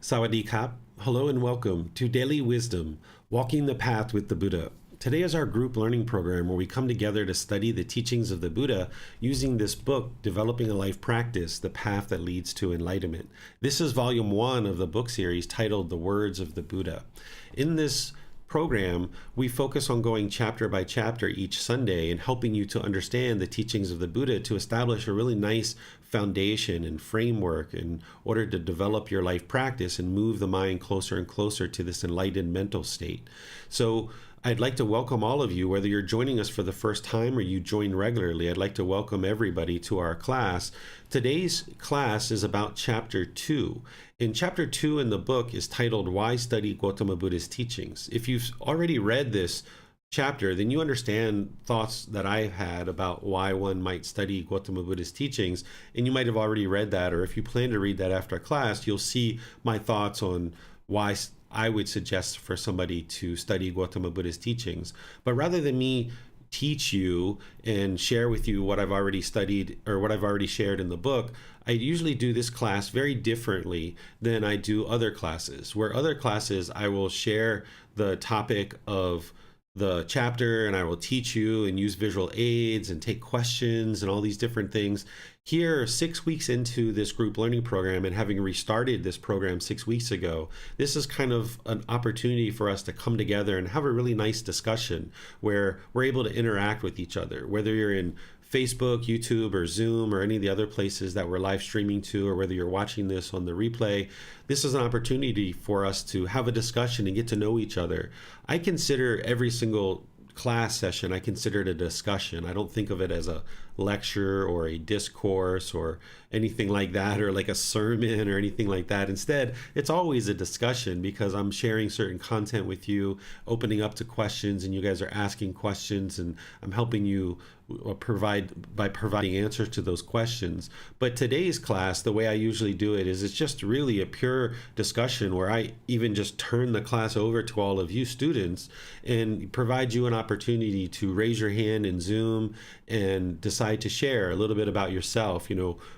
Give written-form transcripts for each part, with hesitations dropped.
Sawadee Kap. Hello and welcome to Daily Wisdom, Walking the Path with the Buddha. Today is our group learning program where we come together to study the teachings of the Buddha using this book, Developing a Life Practice, The Path That Leads to Enlightenment. This is volume 1 of the book series titled The Words of the Buddha. In this program, we focus on going chapter by chapter each Sunday and helping you to understand the teachings of the Buddha to establish a really nice foundation and framework in order to develop your life practice and move the mind closer and closer to this enlightened mental state. So I'd like to welcome all of you, whether you're joining us for the first time or you join regularly. I'd like to welcome everybody to our class. Today's class is about chapter 2. In chapter 2 in the book is titled, Why Study Gotama Buddha's Teachings? If you've already read this chapter, then you understand thoughts that I've had about why one might study Gotama Buddha's teachings, and you might have already read that, or if you plan to read that after class, you'll see my thoughts on why I would suggest for somebody to study Gotama Buddha's teachings. But rather than me teach you and share with you what I've already studied or what I've already shared in the book, I usually do this class very differently than I do other classes. Where other classes, I will share the topic of the chapter and I will teach you and use visual aids and take questions and all these different things. Here, 6 weeks into this group learning program and having restarted this program 6 weeks ago, this is kind of an opportunity for us to come together and have a really nice discussion where we're able to interact with each other, whether you're in Facebook, YouTube, or Zoom, or any of the other places that we're live streaming to, or whether you're watching this on the replay. This is an opportunity for us to have a discussion and get to know each other. I consider every single class session, I consider it a discussion. I don't think of it as a lecture or a discourse or anything like that, or like a sermon or anything like that. Instead, it's always a discussion because I'm sharing certain content with you, opening up to questions, and you guys are asking questions, and I'm helping you providing answers to those questions. But today's class, the way I usually do it is it's just really a pure discussion where I even just turn the class over to all of you students and provide you an opportunity to raise your hand in Zoom and decide to share a little bit about yourself,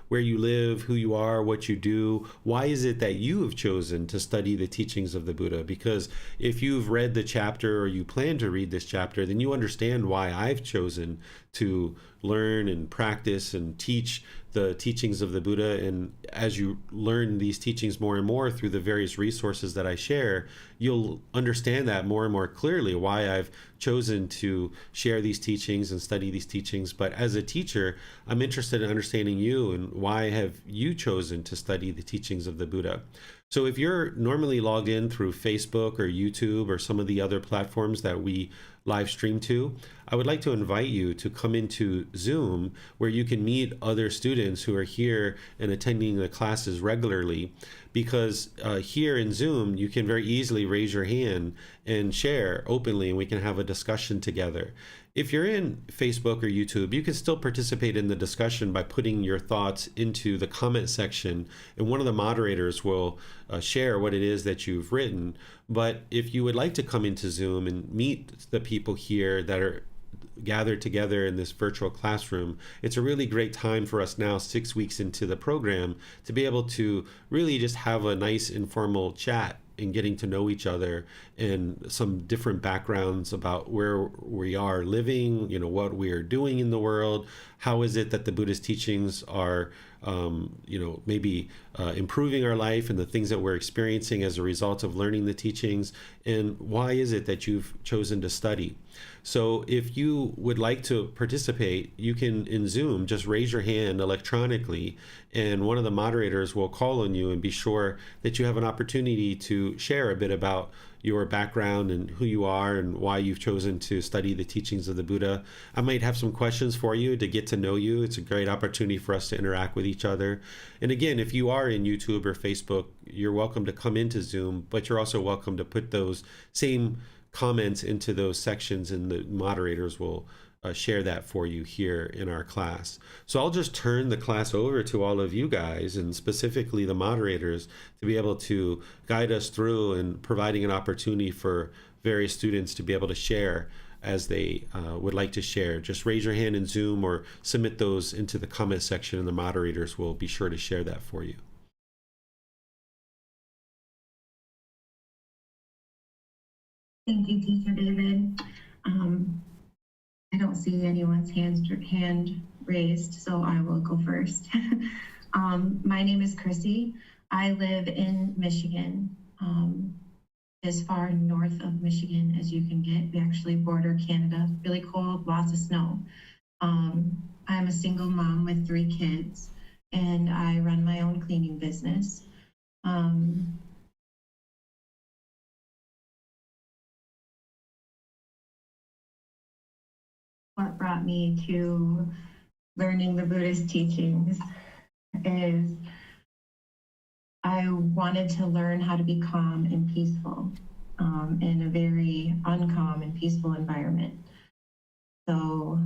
where you live, who you are, what you do. Why is it that you have chosen to study the teachings of the Buddha? Because if you've read the chapter or you plan to read this chapter, then you understand why I've chosen to learn and practice and teach the teachings of the Buddha. And as you learn these teachings more and more through the various resources that I share, you'll understand that more and more clearly why I've chosen to share these teachings and study these teachings. But as a teacher, I'm interested in understanding you and why have you chosen to study the teachings of the Buddha. So if you're normally logged in through Facebook or YouTube or some of the other platforms that we live stream to, I would like to invite you to come into Zoom where you can meet other students who are here and attending the classes regularly, because here in Zoom, you can very easily raise your hand and share openly, and we can have a discussion together. If you're in Facebook or YouTube, you can still participate in the discussion by putting your thoughts into the comment section, and one of the moderators will share what it is that you've written. But if you would like to come into Zoom and meet the people here that are gathered together in this virtual classroom, it's a really great time for us now, 6 weeks into the program, to be able to really just have a nice informal chat and getting to know each other and some different backgrounds about where we are living, what we are doing in the world. How is it that the Buddhist teachings are, maybe improving our life and the things that we're experiencing as a result of learning the teachings, and why is it that you've chosen to study? So if you would like to participate, you can, in Zoom, just raise your hand electronically, and one of the moderators will call on you and be sure that you have an opportunity to share a bit about your background and who you are and why you've chosen to study the teachings of the Buddha. I might have some questions for you to get to know you. It's a great opportunity for us to interact with each other. And again, if you are in YouTube or Facebook, you're welcome to come into Zoom, but you're also welcome to put those same comments into those sections, and the moderators will share that for you here in our class. So I'll just turn the class over to all of you guys, and specifically the moderators, to be able to guide us through and providing an opportunity for various students to be able to share as they would like to share. Just raise your hand in Zoom or submit those into the comment section, and the moderators will be sure to share that for you. Thank you, Teacher David. I don't see anyone's hand raised, so I will go first. My name is Chrissy. I live in Michigan, as far north of Michigan as you can get. We actually border Canada, really cold, lots of snow. I'm a single mom with 3 kids, and I run my own cleaning business. What brought me to learning the Buddhist teachings is I wanted to learn how to be calm and peaceful in a very uncalm and peaceful environment. So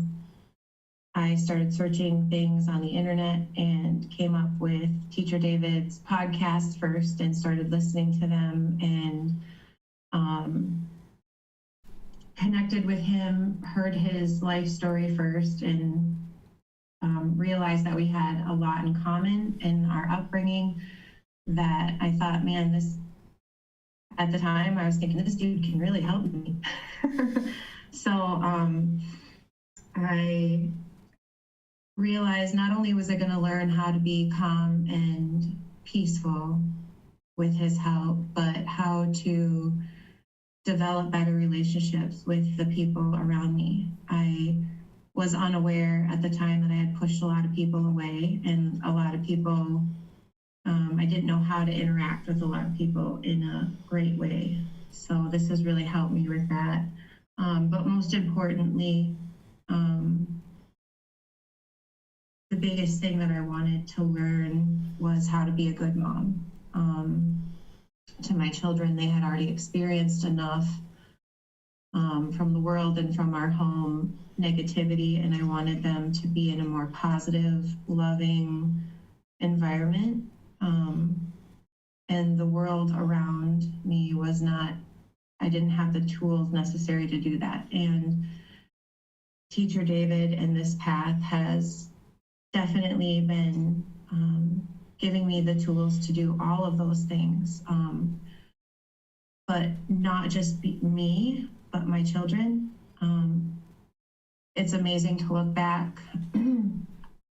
I started searching things on the internet and came up with Teacher David's podcasts first and started listening to them, and connected with him, heard his life story first, and realized that we had a lot in common in our upbringing, that I thought, man, this, at the time I was thinking, this dude can really help me. So I realized not only was I going to learn how to be calm and peaceful with his help, but how to develop better relationships with the people around me. I was unaware at the time that I had pushed a lot of people away, and a lot of people, I didn't know how to interact with a lot of people in a great way. So this has really helped me with that. But most importantly, the biggest thing that I wanted to learn was how to be a good mom. To my children, they had already experienced enough from the world and from our home negativity, and I wanted them to be in a more positive, loving environment. And the world around me was not, I didn't have the tools necessary to do that. And Teacher David and this path has definitely been giving me the tools to do all of those things, but not just me, but my children. It's amazing to look back.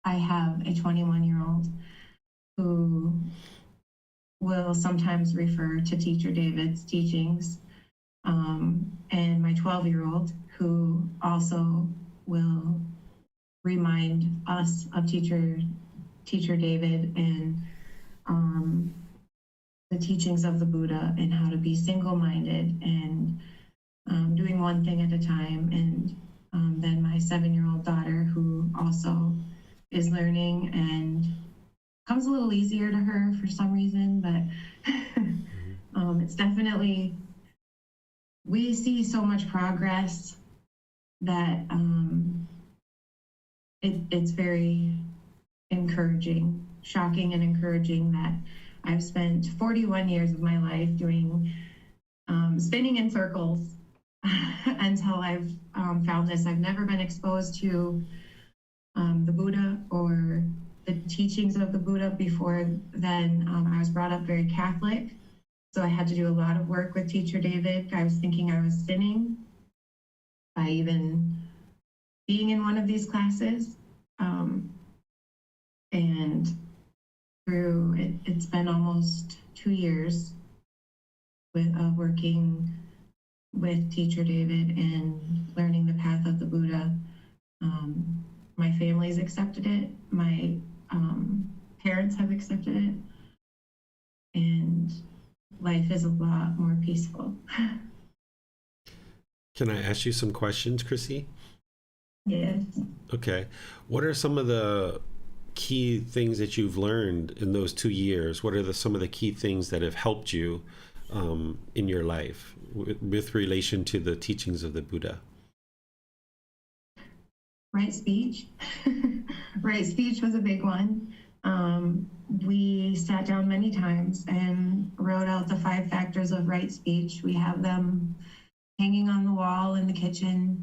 I have a 21-year-old who will sometimes refer to Teacher David's teachings, and my 12-year-old who also will remind us of Teacher David and the teachings of the Buddha, and how to be single-minded and doing one thing at a time. And then my 7-year-old daughter, who also is learning, and comes a little easier to her for some reason, but it's definitely, we see so much progress that it's very encouraging, shocking and encouraging that I've spent 41 years of my life doing spinning in circles until I've found this. I've never been exposed to the Buddha or the teachings of the Buddha before then. I was brought up very Catholic, so I had to do a lot of work with Teacher David. I was thinking I was sinning by even being in one of these classes. And through it's been almost 2 years with working with Teacher David and learning the path of the Buddha. My family's accepted it. My parents have accepted it. And life is a lot more peaceful. Can I ask you some questions, Chrissy? Yes. Okay. What are some of the key things that you've learned in those 2 years? What are some of the key things that have helped you in your life with relation to the teachings of the Buddha? Right speech. Right speech was a big one. We sat down many times and wrote out the 5 factors of right speech. We have them hanging on the wall in the kitchen.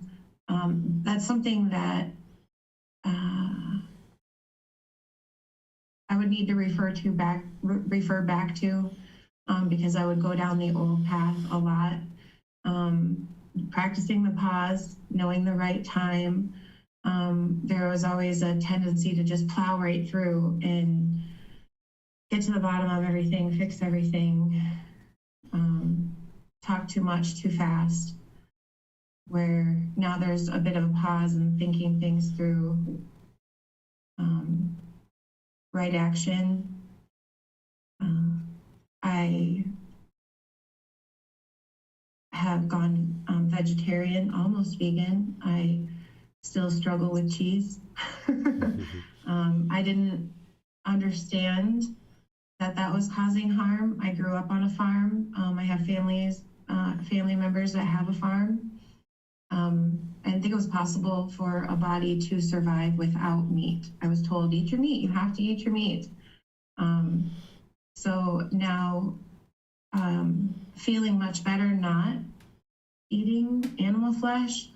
That's something that I would need to refer back to because I would go down the old path a lot. practicing the pause, knowing the right time. There was always a tendency to just plow right through and get to the bottom of everything, fix everything, talk too much, too fast, where now there's a bit of a pause and thinking things through, right action. I have gone vegetarian, almost vegan. I still struggle with cheese. I didn't understand that was causing harm. I grew up on a farm. I have family members that have a farm. I didn't think it was possible for a body to survive without meat. I was told, eat your meat, you have to eat your meat. So now, feeling much better not eating animal flesh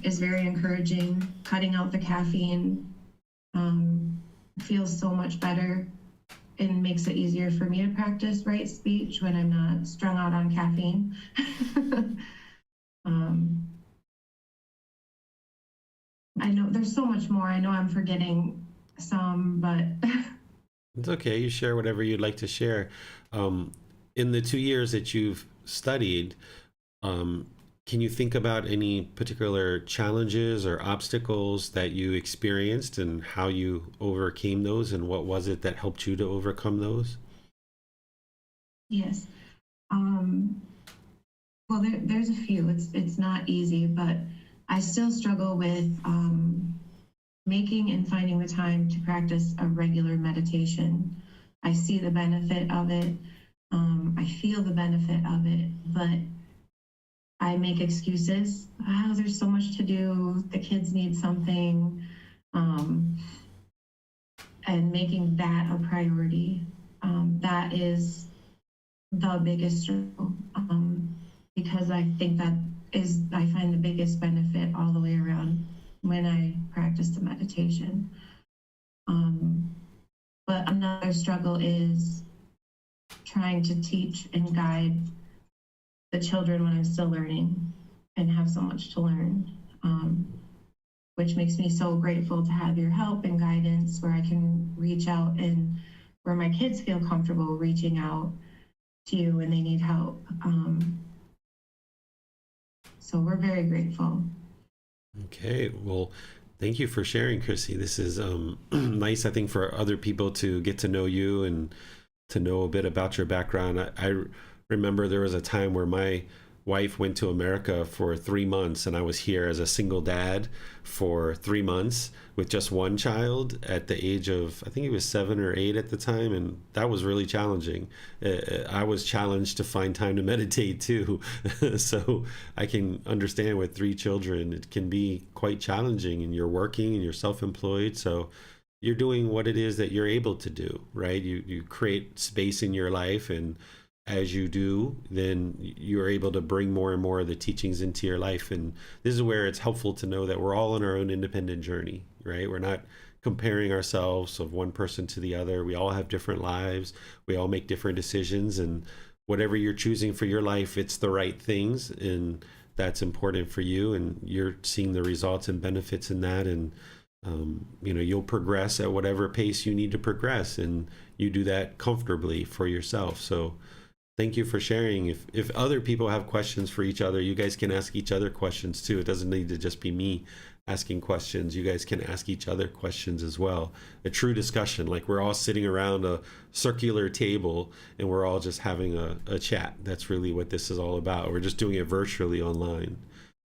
is very encouraging. Cutting out the caffeine feels so much better and makes it easier for me to practice right speech when I'm not strung out on caffeine. I know there's so much more. I know I'm forgetting some, but It's okay. You share whatever you'd like to share. In the 2 years that you've studied, can you think about any particular challenges or obstacles that you experienced and how you overcame those, and what was it that helped you to overcome those? yes. Well, there's a few. It's not easy, but I still struggle with making and finding the time to practice a regular meditation. I see the benefit of it. I feel the benefit of it, but I make excuses. Oh, there's so much to do. The kids need something. And making that a priority. That is the biggest struggle, because I think I find the biggest benefit all the way around when I practice the meditation. But another struggle is trying to teach and guide the children when I'm still learning and have so much to learn, which makes me so grateful to have your help and guidance where I can reach out and where my kids feel comfortable reaching out to you when they need help. So we're very grateful. Okay, well, thank you for sharing, Chrissy. This is nice, I think, for other people to get to know you and to know a bit about your background. I remember there was a time where my wife went to America for 3 months, and I was here as a single dad for 3 months with just one child at the age of, I think he was 7 or 8 at the time, and that was really challenging. I was challenged to find time to meditate too. So I can understand with 3 children, it can be quite challenging, and you're working and you're self-employed. So you're doing what it is that you're able to do, right? You create space in your life, and as you do, then you're able to bring more and more of the teachings into your life. And this is where it's helpful to know that we're all on our own independent journey, right? We're not comparing ourselves of one person to the other. We all have different lives. We all make different decisions, and whatever you're choosing for your life, it's the right things, and that's important for you, and you're seeing the results and benefits in that. And you'll progress at whatever pace you need to progress, and you do that comfortably for yourself. So thank you for sharing. If other people have questions for each other, you guys can ask each other questions too. It doesn't need to just be me asking questions. You guys can ask each other questions as well. A true discussion, like we're all sitting around a circular table and we're all just having a chat. That's really what this is all about. We're just doing it virtually online.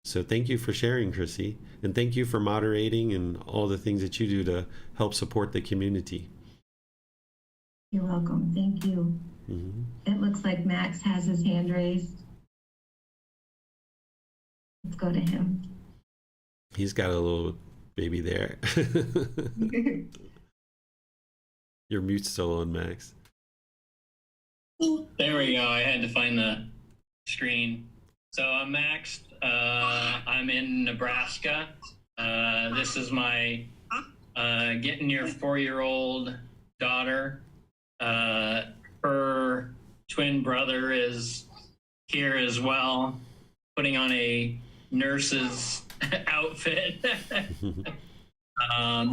So thank you for sharing, Chrissy. And thank you for moderating and all the things that you do to help support the community. You're welcome. Thank you. Mm-hmm. It looks like Max has his hand raised. Let's go to him. He's got a little baby there. Your mute's still on, Max. There we go. I had to find the screen. So I'm Max. I'm in Nebraska. This is my getting your 4-year-old daughter. Her twin brother is here as well, putting on a nurse's outfit.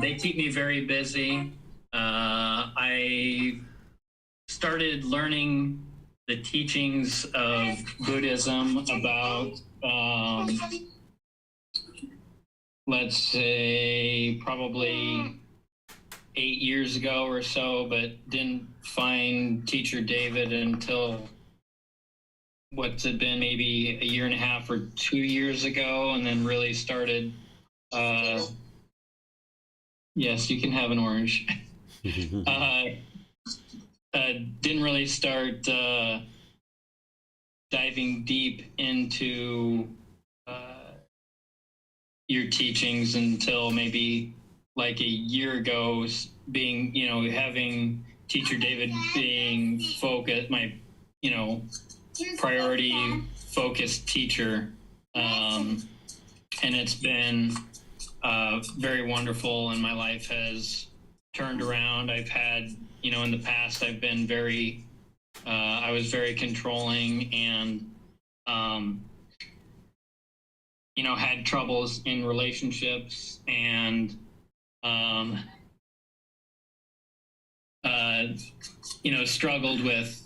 They keep me very busy. I started learning the teachings of Buddhism about, let's say, probably 8 years ago or so, but didn't find Teacher David until what's it been, maybe a year and a half or 2 years ago, and then really started. Yes, you can have an orange. Didn't really start diving deep into your teachings until maybe like a year ago, being, having Teacher David being focused, my, priority focused teacher. And it's been very wonderful, and my life has turned around. I've had, in the past, I've been I was very controlling and, had troubles in relationships and, struggled with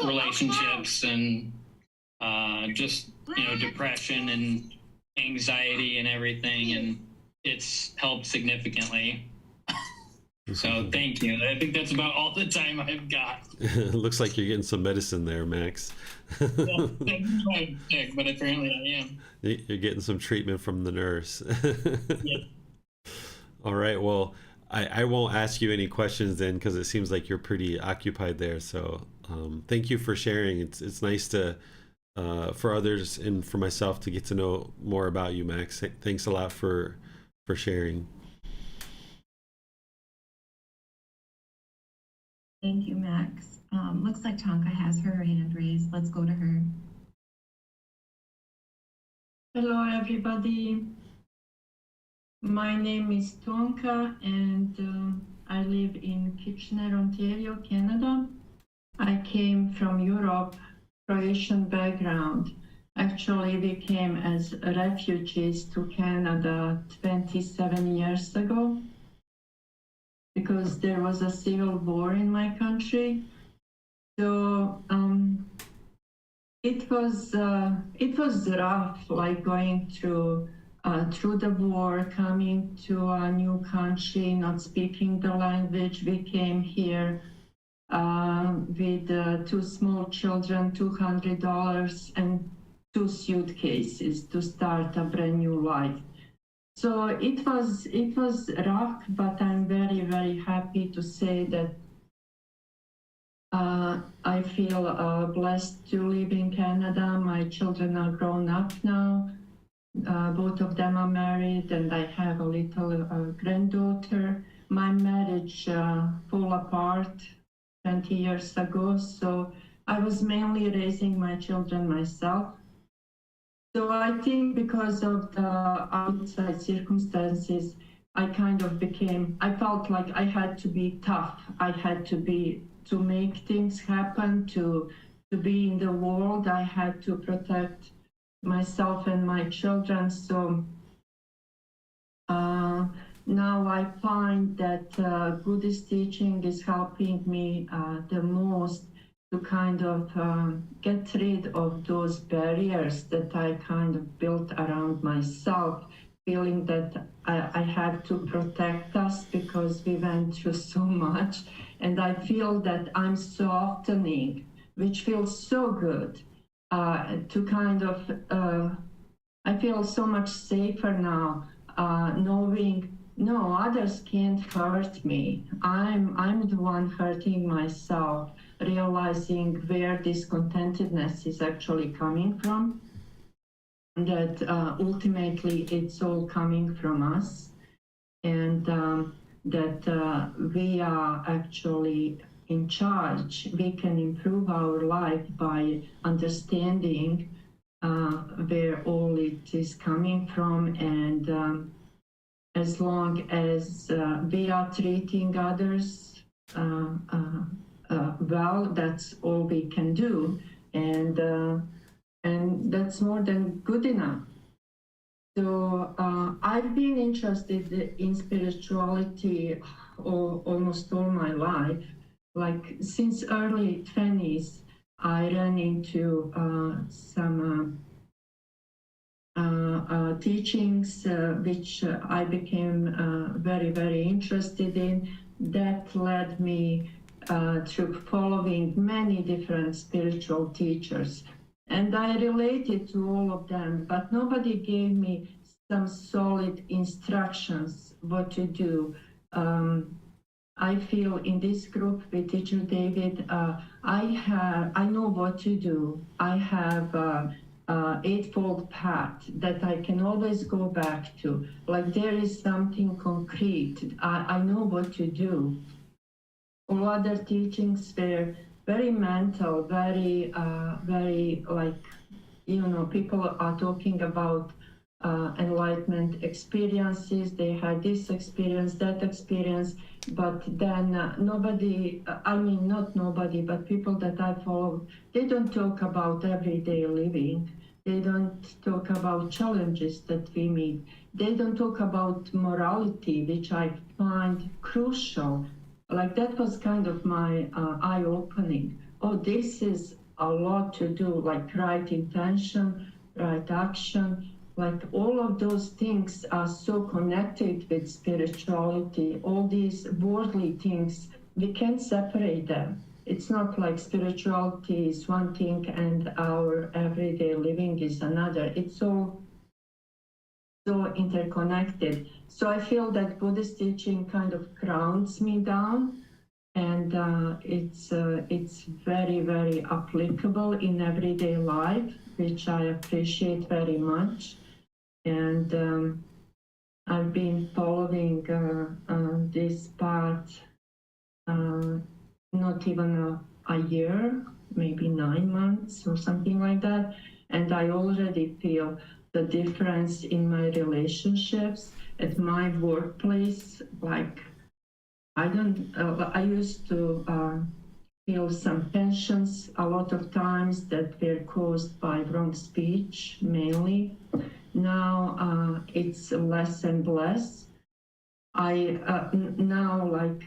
relationships and just, depression and anxiety and everything. And it's helped significantly. So thank you. I think that's about all the time I've got. Looks like you're getting some medicine there, Max. Well, I'm sick, but apparently I am. You're getting some treatment from the nurse. Yeah. All right. Well, I won't ask you any questions then, because it seems like you're pretty occupied there. So thank you for sharing. It's nice to for others and for myself to get to know more about you, Max. Thanks a lot for sharing. Thank you, Max. Looks like Tonka has her hand raised. Let's go to her. Hello, everybody. My name is Tonka, and I live in Kitchener, Ontario, Canada. I came from Europe, Croatian background. Actually, we came as refugees to Canada 27 years ago, because there was a civil war in my country. So it was rough, like going through the war, coming to a new country, not speaking the language. We came here with 2 small children, $200, and 2 suitcases to start a brand new life. So it was rough, but I'm very, very happy to say that I feel blessed to live in Canada. My children are grown up now. Both of them are married, and I have a little granddaughter. My marriage fell apart 20 years ago, so I was mainly raising my children myself. So I think because of the outside circumstances, I felt like I had to be tough. I had to make things happen, to be in the world. I had to protect myself and my children. So now I find that Buddhist teaching is helping me the most to kind of get rid of those barriers that I kind of built around myself, feeling that I have to protect us because we went through so much. And I feel that I'm softening, which feels so good, to kind of, I feel so much safer now, knowing, no, others can't hurt me. I'm the one hurting myself, realizing where discontentedness is actually coming from, and that ultimately it's all coming from us, and that we are actually in charge. We can improve our life by understanding where all it is coming from, and as long as we are treating others well, that's all we can do. And and that's more than good enough. So I've been interested in spirituality almost all my life. Like since early 20s, I ran into some teachings which I became very, very interested in. That led me to following many different spiritual teachers. And I related to all of them, but nobody gave me some solid instructions what to do. I feel in this group with Teacher David, I know what to do. I have eightfold path that I can always go back to. Like there is something concrete. I know what to do. All other teachings were very mental, very like, you know, people are talking about enlightenment experiences. They had this experience, that experience, but then nobody, I mean, not nobody, but people that I follow, they don't talk about everyday living. They don't talk about challenges that we meet. They don't talk about morality, which I find crucial. Like that was kind of my eye-opening. Oh, this is a lot to do, like right intention, right action, like all of those things are so connected with spirituality. All these worldly things, we can't separate them. It's not like spirituality is one thing and our everyday living is another. It's all so interconnected. So I feel that Buddhist teaching kind of grounds me down, and it's very, very applicable in everyday life, which I appreciate very much. And I've been following this path not even a year, maybe 9 months or something like that, and I already feel the difference in my relationships at my workplace. Like I used to feel some tensions a lot of times that were caused by wrong speech mainly. Now it's less and less. I now like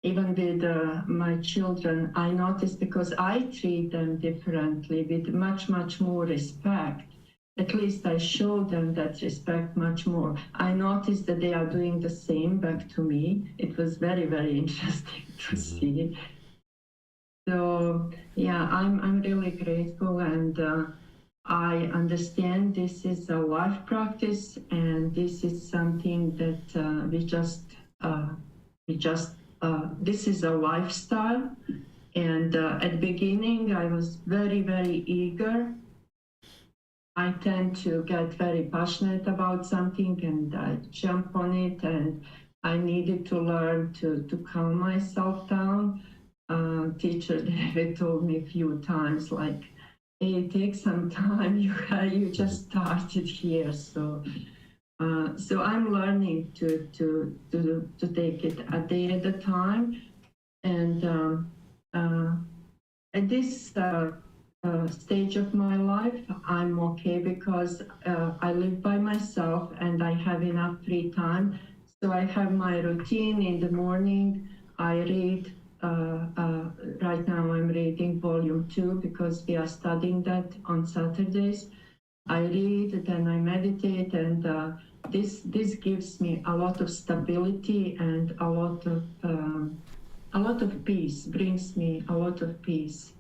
even with my children, I notice because I treat them differently with much, much more respect. At least I show them that respect much more. I notice that they are doing the same back to me. It was very, very interesting to see. So yeah, I'm really grateful, and I understand this is a life practice, and this is something that we just this is a lifestyle. And at the beginning, I was very, very eager. I tend to get very passionate about something and I jump on it, and I needed to learn to calm myself down. Teacher David told me a few times, like, hey, it takes some time, you just started here. So I'm learning to take it a day at a time, and at this stage of my life, I'm okay because I live by myself and I have enough free time. So I have my routine in the morning. I read. Right now, I'm reading volume 2 because we are studying that on Saturdays. I read, then I meditate, and this gives me a lot of stability and a lot of peace. Brings me a lot of peace.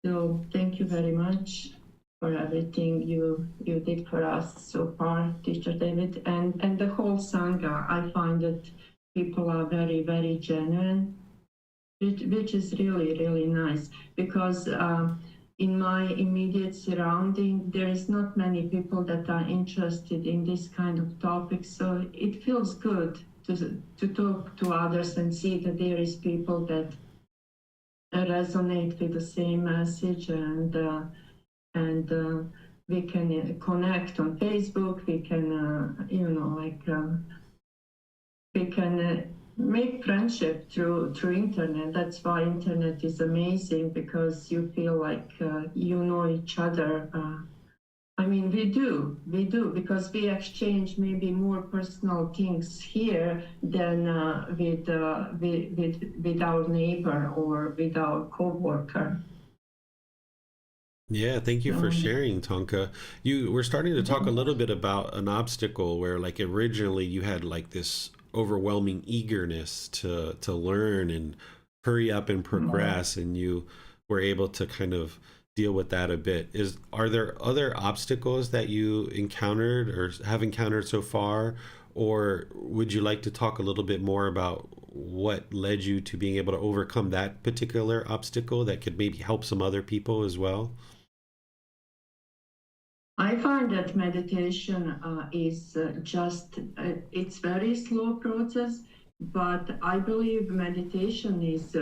So thank you very much for everything you did for us so far, Teacher David, and the whole Sangha. I find that people are very, very genuine, which is really, really nice, because in my immediate surrounding, there is not many people that are interested in this kind of topic. So it feels good to talk to others and see that there is people that resonate with the same message, and we can connect on Facebook. We can, we can make friendship through internet. That's why internet is amazing, because you feel like you know each other. I mean, we do, because we exchange maybe more personal things here than with our neighbor or with our coworker. Yeah, thank you for sharing, Tonka. You were starting to talk a little bit about an obstacle where, like, originally you had like this overwhelming eagerness to learn and hurry up and progress, and you were able to kind of deal with that a bit. Are there other obstacles that you encountered or have encountered so far, or would you like to talk a little bit more about what led you to being able to overcome that particular obstacle that could maybe help some other people as well? I find that meditation is it's very slow process, but I believe meditation is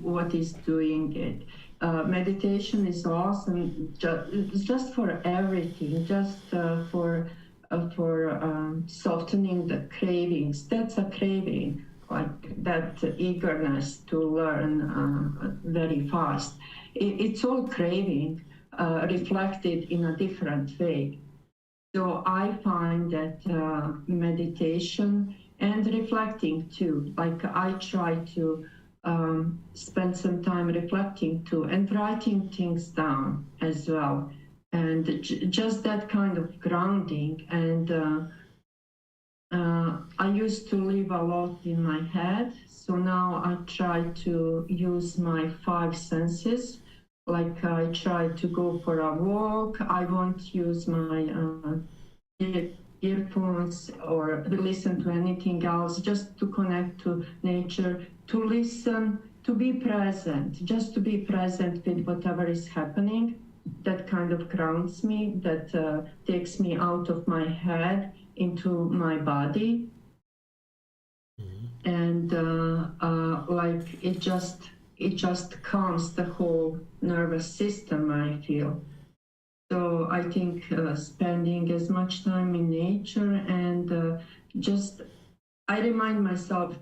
what is doing it. Meditation is awesome, just for everything, just for softening the cravings. That's a craving, like that eagerness to learn very fast. It's all craving. Reflected in a different way. So I find that meditation and reflecting too, like I try to spend some time reflecting too and writing things down as well. And just that kind of grounding. And I used to live a lot in my head. So now I try to use my 5 senses. Like I try to go for a walk. I won't use my earphones or listen to anything else, just to connect to nature, to listen, to be present, just to be present with whatever is happening. That kind of grounds me, that takes me out of my head into my body. And like it just calms the whole nervous system, I feel. So I think spending as much time in nature and I remind myself,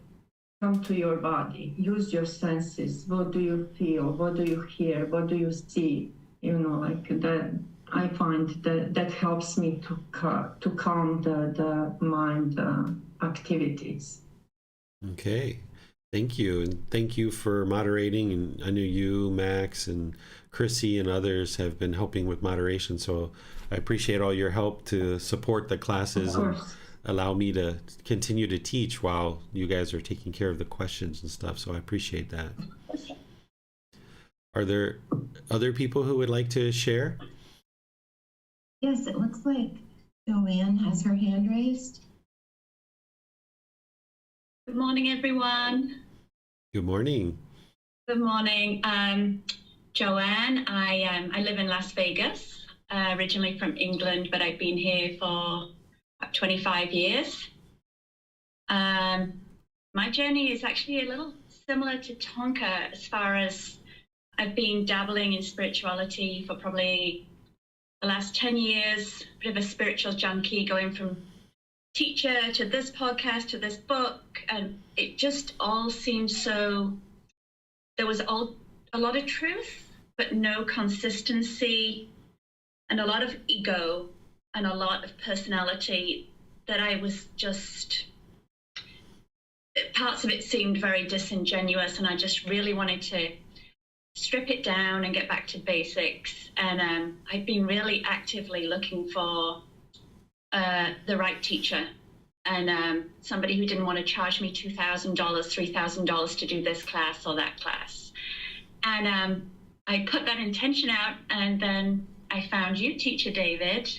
come to your body, use your senses. What do you feel? What do you hear? What do you see? You know, like that. I find that helps me to calm the mind activities. Okay. Thank you. And thank you for moderating. And I know you, Max, and Chrissy, and others have been helping with moderation. So I appreciate all your help to support the classes and allow me to continue to teach while you guys are taking care of the questions and stuff. So I appreciate that. Are there other people who would like to share? Yes, it looks like Joanne has her hand raised. Good morning, everyone. Good morning. Good morning. Joanne. I live in Las Vegas, originally from England, but I've been here for about 25 years. My journey is actually a little similar to Tonka, as far as I've been dabbling in spirituality for probably the last 10 years, a bit of a spiritual junkie, going from teacher to this podcast to this book, and it just all seemed so, there was a lot of truth but no consistency, and a lot of ego and a lot of personality that I was just, parts of it seemed very disingenuous, and I just really wanted to strip it down and get back to basics. And I've been really actively looking for the right teacher, and somebody who didn't want to charge me $2,000, $3,000 to do this class or that class. And I put that intention out, and then I found you, Teacher David.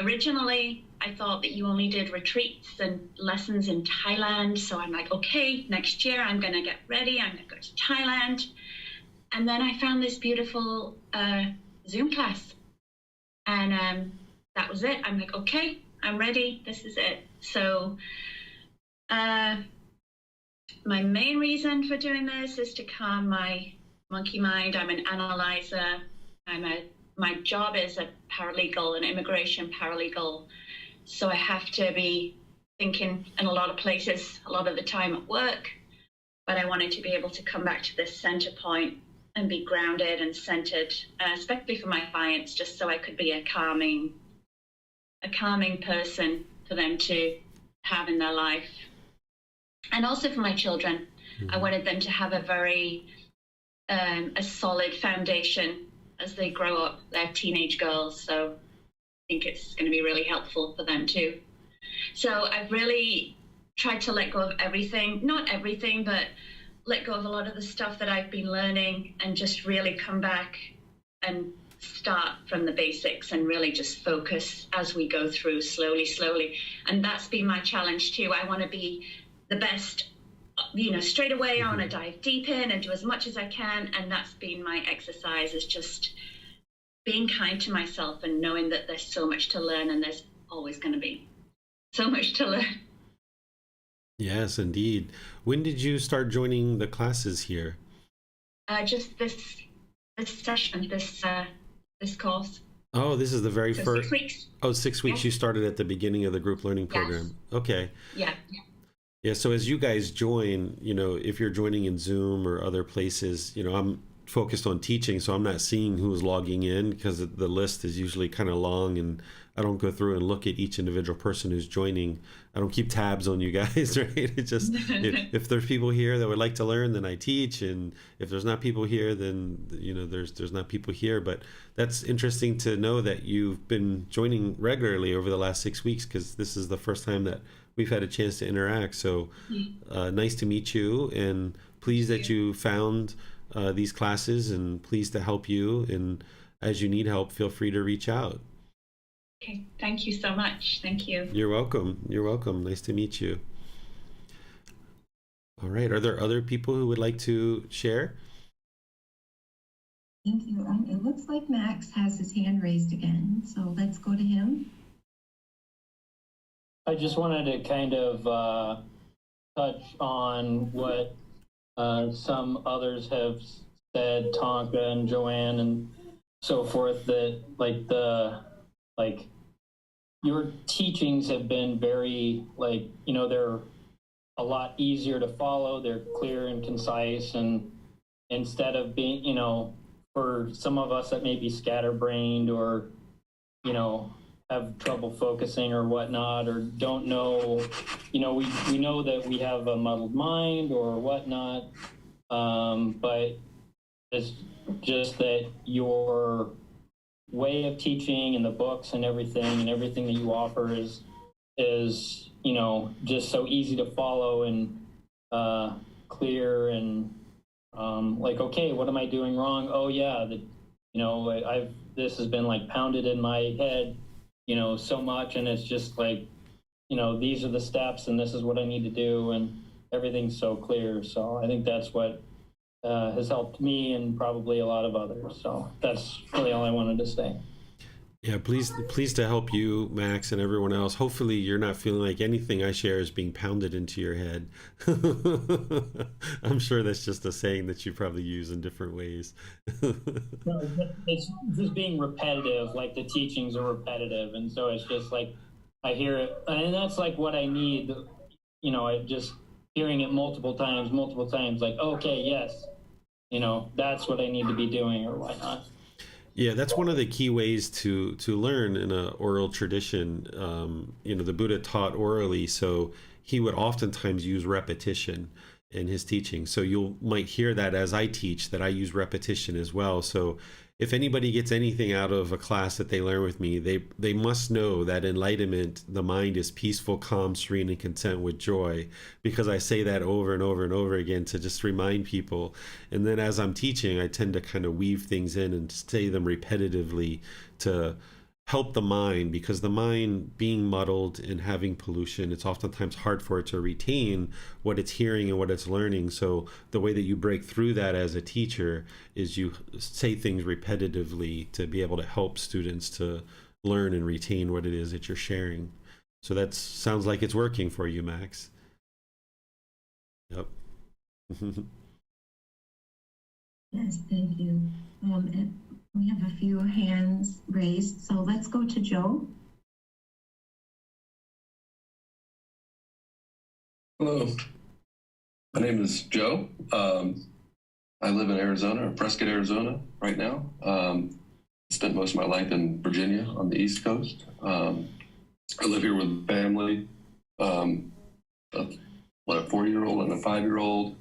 Originally, I thought that you only did retreats and lessons in Thailand. So I'm like, okay, next year I'm going to get ready. I'm going to go to Thailand. And then I found this beautiful Zoom class. And that was it. I'm like, okay, I'm ready. This is it. So my main reason for doing this is to calm my monkey mind. I'm an analyzer. My job is a paralegal, an immigration paralegal. So I have to be thinking in a lot of places, a lot of the time at work. But I wanted to be able to come back to this center point and be grounded and centered, especially for my clients, just so I could be a calming person for them to have in their life. And also for my children, I wanted them to have a very a solid foundation as they grow up. They're teenage girls, so I think it's going to be really helpful for them too. So I've really tried to let go of everything, not everything, but let go of a lot of the stuff that I've been learning and just really come back and start from the basics and really just focus as we go through slowly. And that's been my challenge too. I want to be the best, straight away. I want to dive deep in and do as much as I can. And that's been my exercise, is just being kind to myself and knowing that there's so much to learn, and there's always going to be so much to learn. Yes, indeed. When did you start joining the classes here? Just this session, this course. Oh, this is the very So first. 6 weeks. Oh, 6 weeks. Yes. You started at the beginning of the group learning program. Yes. Okay. Yeah. Yeah. So as you guys join, if you're joining in Zoom or other places, I'm focused on teaching, so I'm not seeing who's logging in because the list is usually kind of long, and I don't go through and look at each individual person who's joining. I don't keep tabs on you guys, right? It's just if there's people here that would like to learn, then I teach, and if there's not people here, then there's not people here. But that's interesting to know that you've been joining regularly over the last 6 weeks, because this is the first time that we've had a chance to interact. So nice to meet you, and pleased that you found these classes, and pleased to help you. And as you need help, feel free to reach out. Okay. Thank you so much. Thank you. You're welcome. You're welcome. Nice to meet you. All right. Are there other people who would like to share? Thank you. It looks like Max has his hand raised again, so let's go to him. I just wanted to kind of touch on what some others have said, Tonka and Joanne and so forth, that your teachings have been very, they're a lot easier to follow. They're clear and concise, and instead of being, for some of us that may be scatterbrained or, have trouble focusing or whatnot, or don't know, we know that we have a muddled mind or whatnot, but it's just that your way of teaching and the books and everything that you offer is just so easy to follow and clear, and okay, what am I doing wrong? Oh yeah, this has been pounded in my head so much, and it's just these are the steps and this is what I need to do, and everything's so clear. So I think that's what has helped me, and probably a lot of others. So that's really all I wanted to say. Yeah, pleased to help you, Max, and everyone else. Hopefully you're not feeling like anything I share is being pounded into your head. I'm sure that's just a saying that you probably use in different ways. No, it's just being repetitive, the teachings are repetitive, and so it's just I hear it, and that's what I need, I just hearing it multiple times, okay, yes, that's what I need to be doing or whatnot. Yeah, that's one of the key ways to learn in an oral tradition. The Buddha taught orally, so he would oftentimes use repetition in his teaching. So you might hear that as I teach, that I use repetition as well. So if anybody gets anything out of a class that they learn with me, they must know that enlightenment, the mind is peaceful, calm, serene, and content with joy, because I say that over and over and over again to just remind people. And then as I'm teaching, I tend to kind of weave things in and say them repetitively to help the mind, because the mind being muddled and having pollution, it's oftentimes hard for it to retain what it's hearing and what it's learning. So the way that you break through that as a teacher is you say things repetitively to be able to help students to learn and retain what it is that you're sharing. So that sounds like it's working for you, Max. Yep. Yes, thank you. And we have a few hands raised, so let's go to Joe. Hello, my name is Joe. I live in Arizona, Prescott, Arizona, right now. Spent most of my life in Virginia on the East Coast. I live here with family, a 4-year-old and a 5-year-old.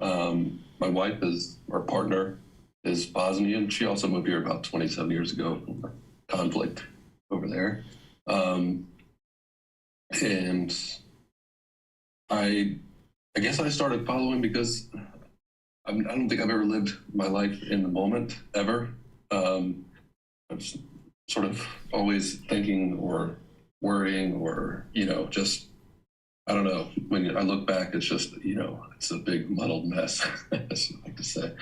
My wife is, our partner is Bosnian. She also moved here about 27 years ago from conflict over there. And I guess I started following because I don't think I've ever lived my life in the moment, ever. I was sort of always thinking or worrying or, just, I don't know. When I look back, it's just, it's a big muddled mess, as I like to say.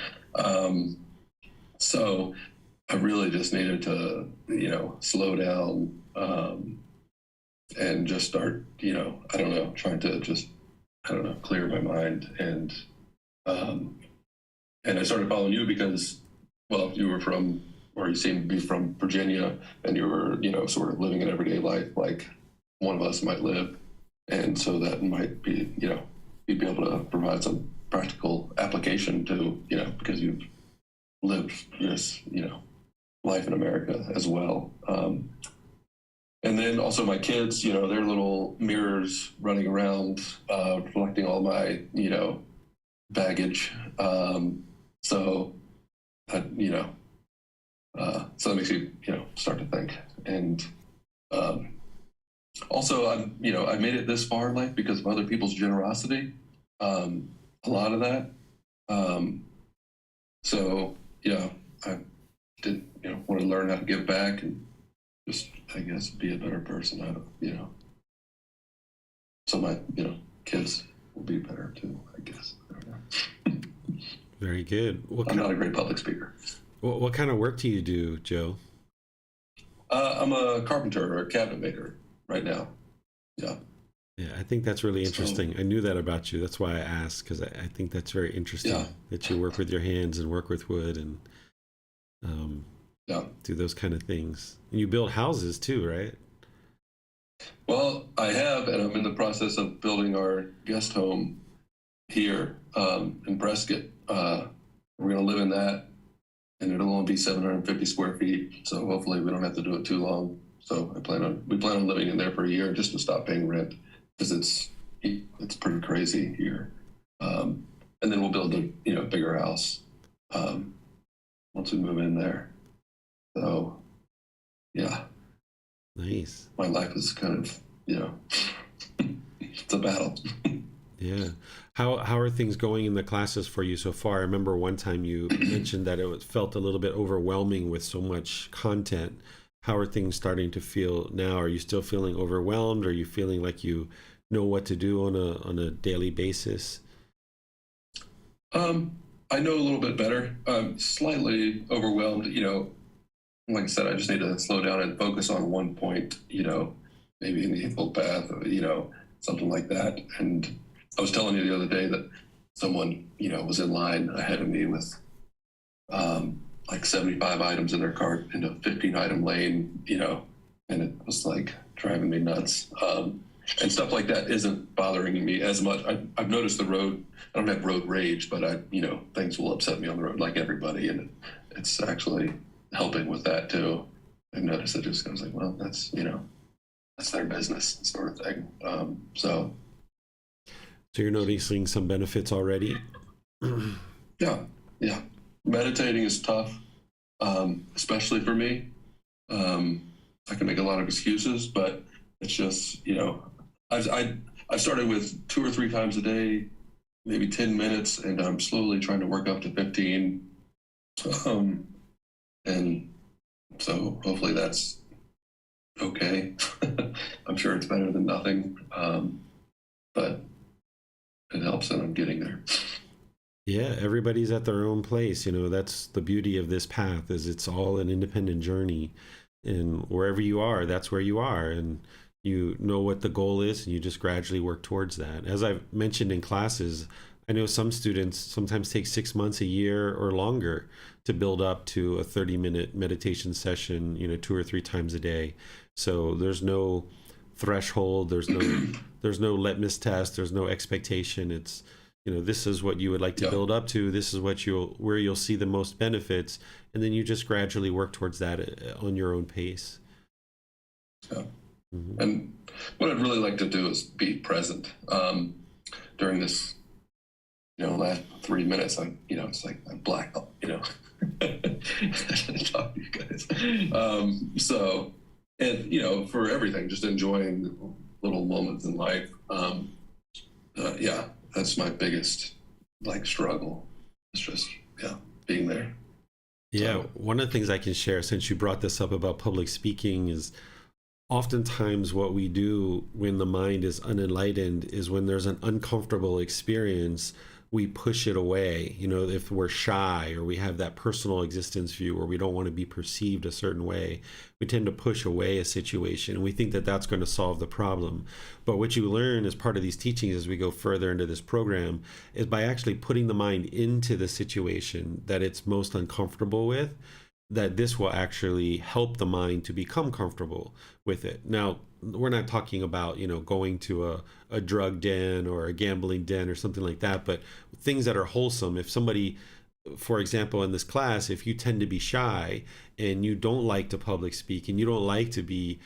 So I really just needed to, slow down and just start, I don't know, trying to just, clear my mind. And I started following you because, well, you were from, or you seem to be from Virginia, and you were, sort of living an everyday life like one of us might live. And so that might be, you'd be able to provide some practical application to, because you've lived this, life in America as well. And then also my kids, they're little mirrors running around, reflecting all my, baggage. So that makes you, start to think. And also, I made it this far in life because of other people's generosity. A lot of that. So yeah, I did, want to learn how to give back and just, I guess, be a better person out of, so my, kids will be better too, I guess. I don't know. Very good. I'm not a great public speaker. What kind of work do you do, Joe? I'm a carpenter or a cabinet maker right now. Yeah. Yeah, I think that's really interesting. I knew that about you. That's why I asked, because I think that's very interesting that you work with your hands and work with wood and do those kind of things. And you build houses too, right? Well, I have, and I'm in the process of building our guest home here in Prescott. We're going to live in that, and it'll only be 750 square feet. So hopefully we don't have to do it too long. So we plan on living in there for a year just to stop paying rent, because it's pretty crazy here. And then we'll build a bigger house once we move in there. So yeah. Nice. My life is kind of, it's a battle. Yeah. How are things going in the classes for you so far? I remember one time you mentioned that it felt a little bit overwhelming with so much content. How are things starting to feel now? Are you still feeling overwhelmed? Are you feeling like you know what to do on a daily basis? I know a little bit better. I'm slightly overwhelmed, like I said, I just need to slow down and focus on one point, maybe in the Eightfold Path, or, something like that. And I was telling you the other day that someone, was in line ahead of me with like 75 items in their cart in a 15-item lane, and it was like driving me nuts. And stuff like that isn't bothering me as much. I've noticed the road, I don't have road rage, but things will upset me on the road like everybody. And it's actually helping with that too. I've noticed it just goes like, well, that's, that's their business sort of thing. So you're noticing some benefits already? Yeah. Meditating is tough, especially for me. I can make a lot of excuses, but it's just, I've started with 2 or 3 times a day, maybe 10 minutes, and I'm slowly trying to work up to 15. And so hopefully that's okay. I'm sure it's better than nothing, but it helps, and I'm getting there. Yeah, everybody's at their own place. That's the beauty of this path, is it's all an independent journey. And wherever you are, that's where you are. And you know what the goal is, and you just gradually work towards that. As I've mentioned in classes, I know some students sometimes take 6 months, a year, or longer to build up to a 30-minute meditation session, 2 or 3 times a day. So there's no threshold. There's no litmus test. There's no expectation. It's, this is what you would like to build up to. This is where you'll see the most benefits, and then you just gradually work towards that on your own pace. Yeah. And what I'd really like to do is be present during this, last 3 minutes. It's like I'm black, talk to you guys. For everything, just enjoying little moments in life. That's my biggest struggle. It's just being there. Yeah, one of the things I can share, since you brought this up about public speaking, is oftentimes what we do when the mind is unenlightened is when there's an uncomfortable experience, we push it away. If we're shy or we have that personal existence view or we don't want to be perceived a certain way, we tend to push away a situation, and we think that that's going to solve the problem. But what you learn as part of these teachings as we go further into this program is by actually putting the mind into the situation that it's most uncomfortable with, that this will actually help the mind to become comfortable with it. Now, we're not talking about, going to a drug den or a gambling den or something like that, but things that are wholesome. If somebody, for example, in this class, if you tend to be shy and you don't like to public speak and you don't like to be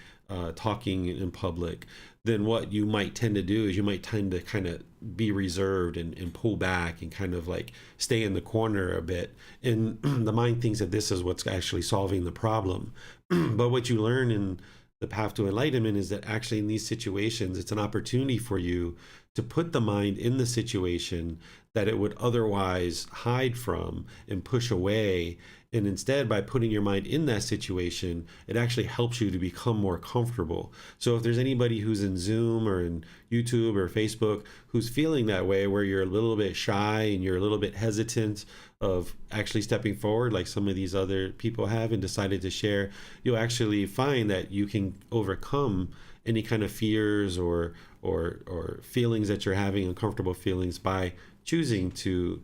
talking in public, then what you might tend to do is you might tend to kind of be reserved and pull back and kind of stay in the corner a bit. And the mind thinks that this is what's actually solving the problem. But what you learn in the path to enlightenment is that actually in these situations, it's an opportunity for you to put the mind in the situation that it would otherwise hide from and push away. And instead, by putting your mind in that situation, it actually helps you to become more comfortable. So if there's anybody who's in Zoom or in YouTube or Facebook who's feeling that way, where you're a little bit shy and you're a little bit hesitant of actually stepping forward, like some of these other people have and decided to share, you'll actually find that you can overcome any kind of fears or feelings that you're having, uncomfortable feelings, by choosing to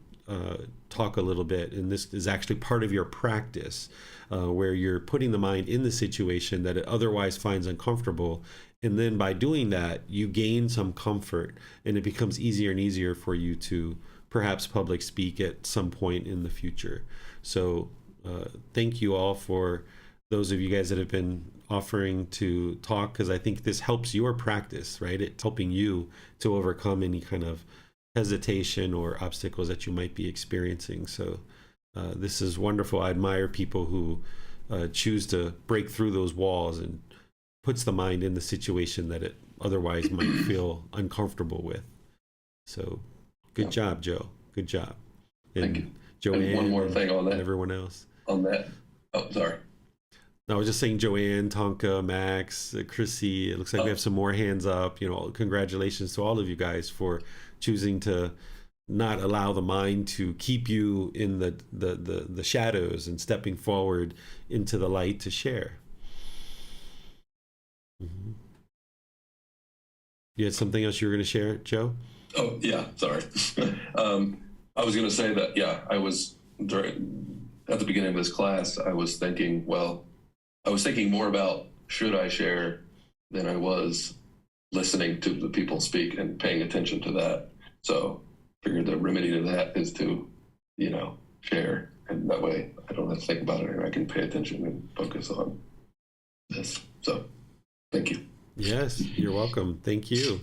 talk a little bit. And this is actually part of your practice, where you're putting the mind in the situation that it otherwise finds uncomfortable. And then by doing that, you gain some comfort, and it becomes easier and easier for you to perhaps public speak at some point in the future. So thank you all for those of you guys that have been offering to talk, because I think this helps your practice, right? It's helping you to overcome any kind of hesitation or obstacles that you might be experiencing. So this is wonderful. I admire people who choose to break through those walls and puts the mind in the situation that it otherwise might feel uncomfortable with. So good job, Joe. Good job. And thank you. Joanne, and one more thing on that. And everyone else. On that. Oh, sorry. I was just saying, Joanne, Tonka, Max, Chrissy, it looks like we have some more hands up. Congratulations to all of you guys for choosing to not allow the mind to keep you in the shadows and stepping forward into the light to share. Mm-hmm. You had something else you were going to share, Joe? Oh, yeah, sorry. I was going to say that, I was at the beginning of this class, I was thinking more about should I share than I was listening to the people speak and paying attention to that. So I figured the remedy to that is to, share. And that way I don't have to think about it, and I can pay attention and focus on this. So thank you. Yes, you're welcome. Thank you.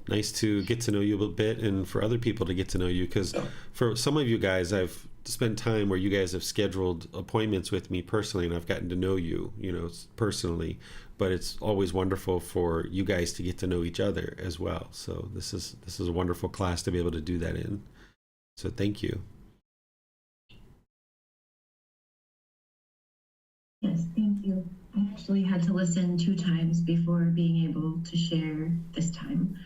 Nice to get to know you a bit, and for other people to get to know you, because for some of you guys, I've spent time where you guys have scheduled appointments with me personally, and I've gotten to know you, personally. But it's always wonderful for you guys to get to know each other as well. So this is a wonderful class to be able to do that in. So thank you. Yes, thank you. I actually had to listen 2 times before being able to share this time.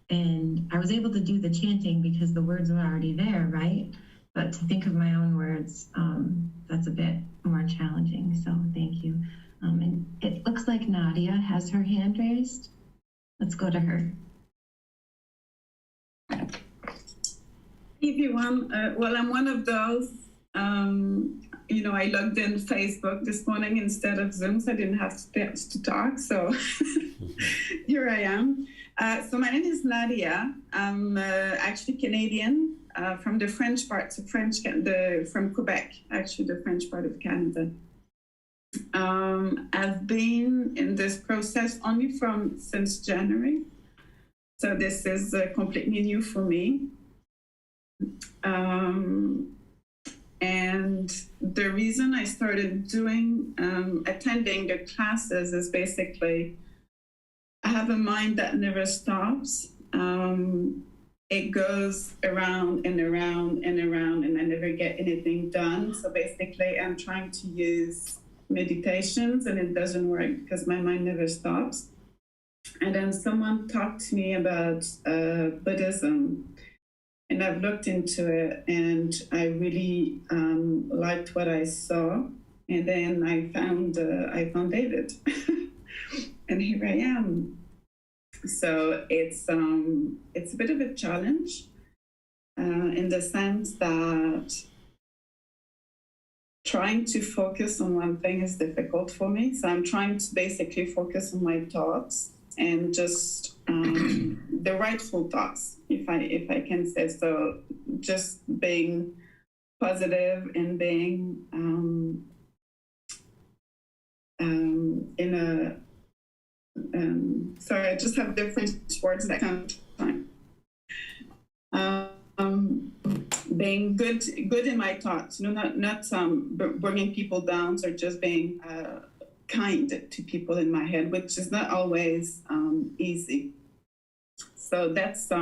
And I was able to do the chanting because the words were already there, right? But to think of my own words, that's a bit more challenging. So thank you. And it looks like Nadia has her hand raised. Let's go to her. Hey everyone, well, I'm one of those. I logged in Facebook this morning instead of Zoom, so I didn't have to talk. So here I am. So my name is Nadia. I'm actually Canadian, from the French part, from Quebec, actually the French part of Canada. I've been in this process only since January, so this is completely new for me. And the reason I started attending the classes is basically, I have a mind that never stops. It goes around and around and around, and I never get anything done. So basically, I'm trying to use meditations, and it doesn't work because my mind never stops. And then someone talked to me about Buddhism. And I've looked into it, and I really liked what I saw. And then I found David, and here I am. So it's a bit of a challenge in the sense that trying to focus on one thing is difficult for me. So I'm trying to basically focus on my thoughts and just the rightful thoughts, if I can say so, just being positive and being in a sorry, I just have different words that come to mind. Being good in my thoughts, not bringing people down, or just being kind to people in my head, which is not always easy. So that's a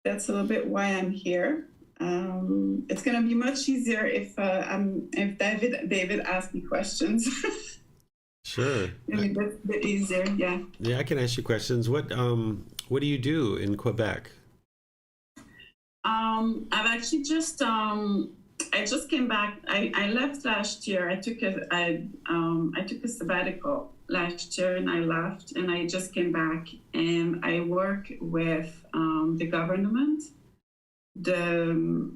little bit why I'm here. It's going to be much easier if David asks me questions. Sure. Maybe that's a bit easier. Yeah. Yeah, I can ask you questions. What do you do in Quebec? I've actually just I just came back. I left last year. I took a sabbatical last year, and I left, and I just came back, and I work with the government, the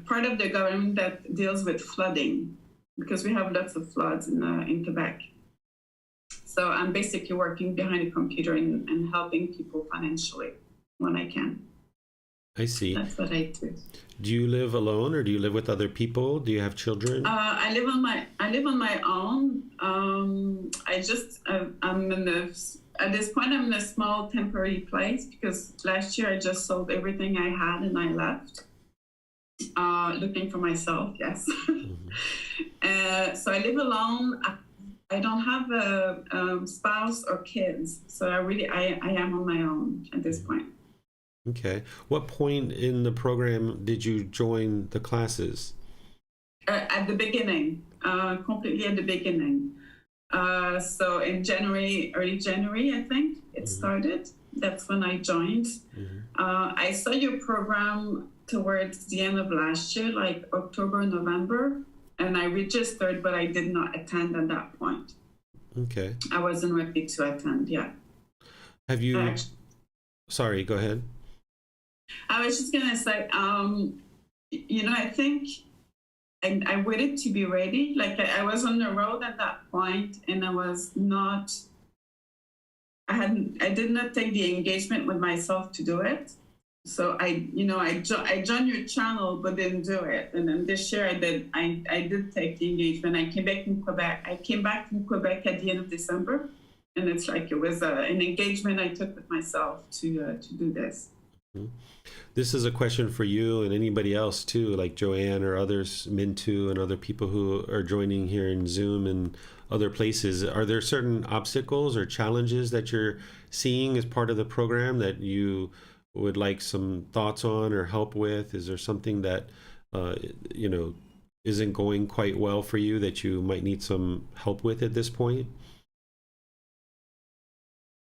part of the government that deals with flooding, because we have lots of floods in Quebec. So I'm basically working behind a computer and helping people financially when I can. I see. That's what I do. Do you live alone, or do you live with other people? Do you have children? I live on my own. At this point, I'm in a small temporary place because last year I just sold everything I had and I left. Looking for myself, yes. Mm-hmm. So I live alone. I don't have a spouse or kids, so I am on my own at this point. Okay. What point in the program did you join the classes? At the beginning, completely at the beginning. So in early January, I think it started. That's when I joined. Mm-hmm. I saw your program towards the end of last year, like October, November, and I registered, but I did not attend at that point. Okay. I wasn't ready to attend, yeah. Have you... Sorry, go ahead. I was just going to say, I think I waited to be ready. Like I was on the road at that point, and I did not take the engagement with myself to do it. So I joined your channel, but didn't do it. And then this year I did take the engagement. I came back from Quebec at the end of December, and it's like it was an engagement I took with myself to do this. This is a question for you and anybody else too, like Joanne or others, Mintu and other people who are joining here in Zoom and other places. Are there certain obstacles or challenges that you're seeing as part of the program that you would like some thoughts on or help with? Is there something that isn't going quite well for you that you might need some help with at this point?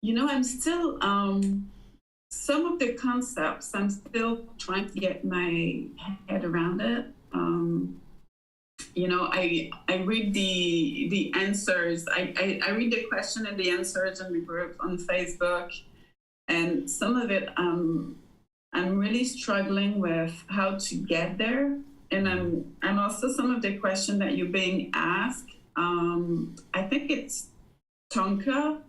I'm still some of the concepts, I'm still trying to get my head around it. I read the answers. I read the question and the answers in the group on Facebook, and some of it I'm really struggling with how to get there. And I'm also some of the question that you're being asked. I think it's Tonka,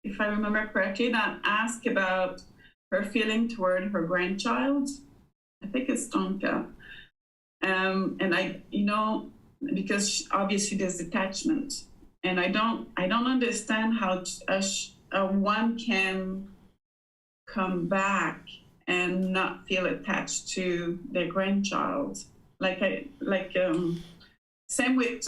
if I remember correctly, that asked about her feeling toward her grandchild. I think it's Tonka. And I, because obviously there's attachment, and I don't understand how one can come back and not feel attached to their grandchild. Same with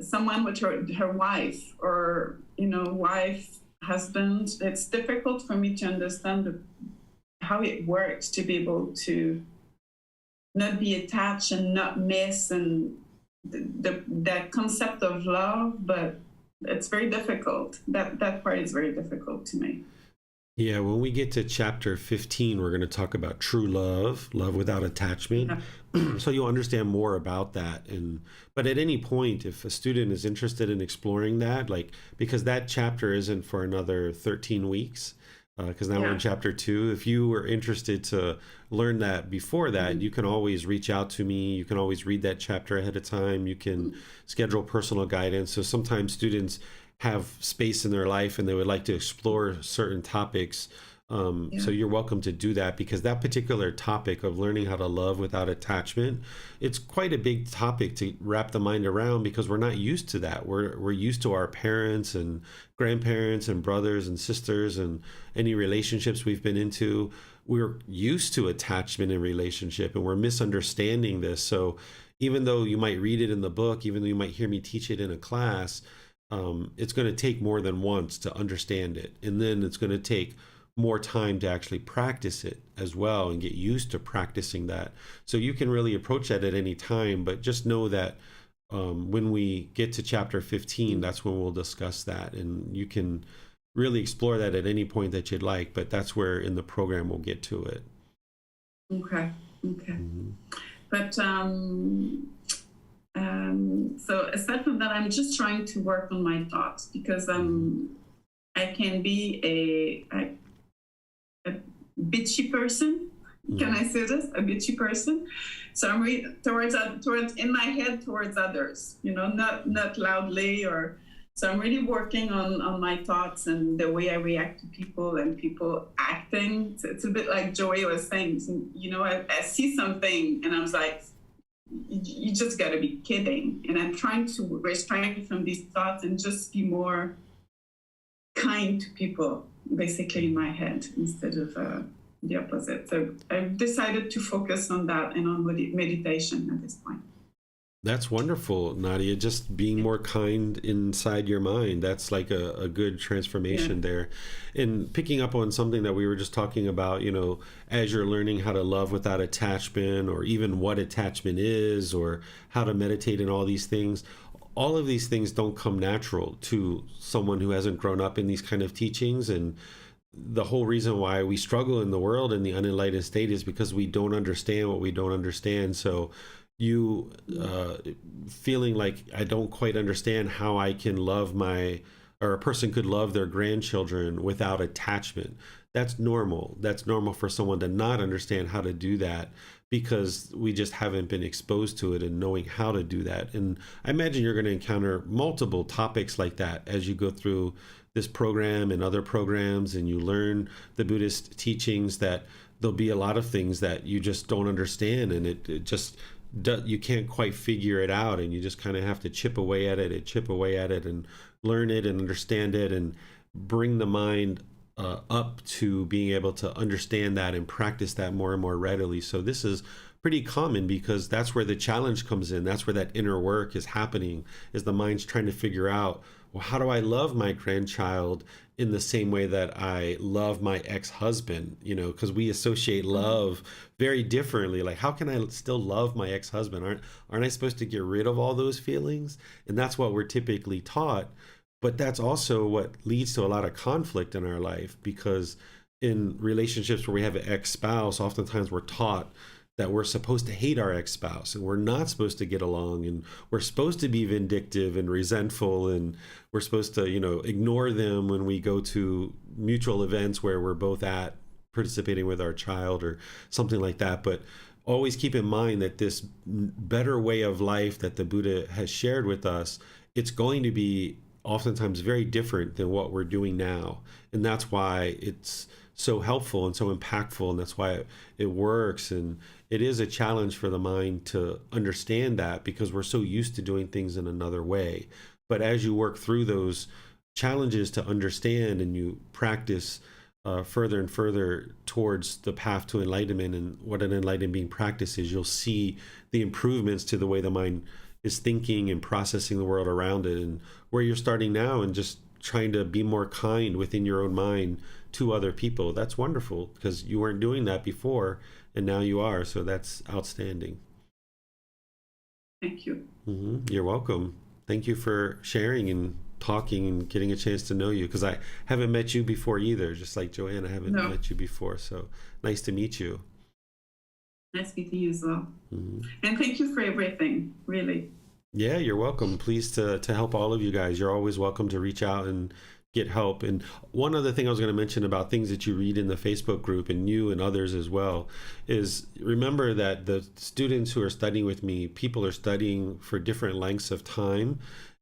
someone with her wife, or wife, husband. It's difficult for me to understand how it works to be able to not be attached and not miss, and that concept of love. But it's very difficult. That part is very difficult to me. Yeah, when we get to chapter 15, we're going to talk about true love, love without attachment. Yeah. So you'll understand more about that. But at any point, if a student is interested in exploring that, because that chapter isn't for another 13 weeks, because now we're in chapter 2. If you were interested to learn that before that, you can always reach out to me. You can always read that chapter ahead of time. You can schedule personal guidance. So sometimes students have space in their life and they would like to explore certain topics. So you're welcome to do that, because that particular topic of learning how to love without attachment, it's quite a big topic to wrap the mind around, because we're not used to that. We're used to our parents and grandparents and brothers and sisters and any relationships we've been into. We're used to attachment in relationship, and we're misunderstanding this. So even though you might read it in the book, even though you might hear me teach it in a class, it's going to take more than once to understand it. And then it's going to take more time to actually practice it as well and get used to practicing that. So you can really approach that at any time, but just know that when we get to chapter 15, that's when we'll discuss that. And you can really explore that at any point that you'd like, but that's where in the program we'll get to it. Okay. But so aside from that, I'm just trying to work on my thoughts, because I can be a bitchy person. Can I say this? A bitchy person. So I'm towards in my head towards others, not loudly, or so I'm really working on my thoughts and the way I react to people and people acting. It's a bit like Joey was saying, I see something and I was like, you just got to be kidding. And I'm trying to restrain from these thoughts and just be more kind to people, basically, in my head, instead of the opposite. So I've decided to focus on that and on meditation at this point. That's wonderful, Nadia. Just being more kind inside your mind. That's like a good transformation there. And picking up on something that we were just talking about, as you're learning how to love without attachment, or even what attachment is, or how to meditate and all these things. All of these things don't come natural to someone who hasn't grown up in these kind of teachings. And the whole reason why we struggle in the world in the unenlightened state is because we don't understand what we don't understand. So you feeling like I don't quite understand how I can love or a person could love their grandchildren without attachment. That's normal. That's normal for someone to not understand how to do that, because we just haven't been exposed to it and knowing how to do that. And I imagine you're going to encounter multiple topics like that as you go through this program and other programs, and you learn the Buddhist teachings, that there'll be a lot of things that you just don't understand, and it just you can't quite figure it out, and you just kind of have to chip away at it and learn it and understand it, and bring the mind up to being able to understand that and practice that more and more readily. So this is pretty common, because that's where the challenge comes in. That's where that inner work is happening, is the mind's trying to figure out, well, how do I love my grandchild in the same way that I love my ex-husband? Because we associate love very differently. Like, how can I still love my ex-husband? Aren't I supposed to get rid of all those feelings? And that's what we're typically taught. But that's also what leads to a lot of conflict in our life, because in relationships where we have an ex-spouse, oftentimes we're taught that we're supposed to hate our ex-spouse, and we're not supposed to get along, and we're supposed to be vindictive and resentful, and we're supposed to, ignore them when we go to mutual events where we're both at participating with our child or something like that. But always keep in mind that this better way of life that the Buddha has shared with us, it's going to be oftentimes very different than what we're doing now. And that's why it's so helpful and so impactful, and that's why it works. And it is a challenge for the mind to understand that, because we're so used to doing things in another way. But as you work through those challenges to understand, and you practice further and further towards the path to enlightenment and what an enlightened being practice is, you'll see the improvements to the way the mind is thinking and processing the world around it, and where you're starting now and just trying to be more kind within your own mind to other people. That's wonderful, because you weren't doing that before and now you are. So that's outstanding. Thank you. You're welcome. Thank you for sharing and talking and getting a chance to know you, because I haven't met you before either. Just like Joanne, I haven't met you before. So nice to meet you. Nice to meet you as well. And thank you for everything, really. Yeah, you're welcome. Pleased to help all of you guys. You're always welcome to reach out and get help. And one other thing I was going to mention about things that you read in the Facebook group, and you and others as well, is remember that the students who are studying with me, people are studying for different lengths of time.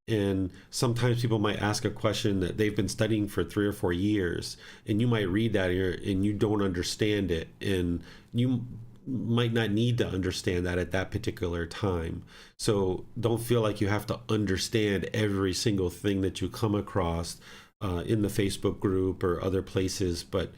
And sometimes people might ask a question that they've been studying for 3 or 4 years, and you might read that and you don't understand it. And you might not need to understand that at that particular time. So don't feel like you have to understand every single thing that you come across in the Facebook group or other places, but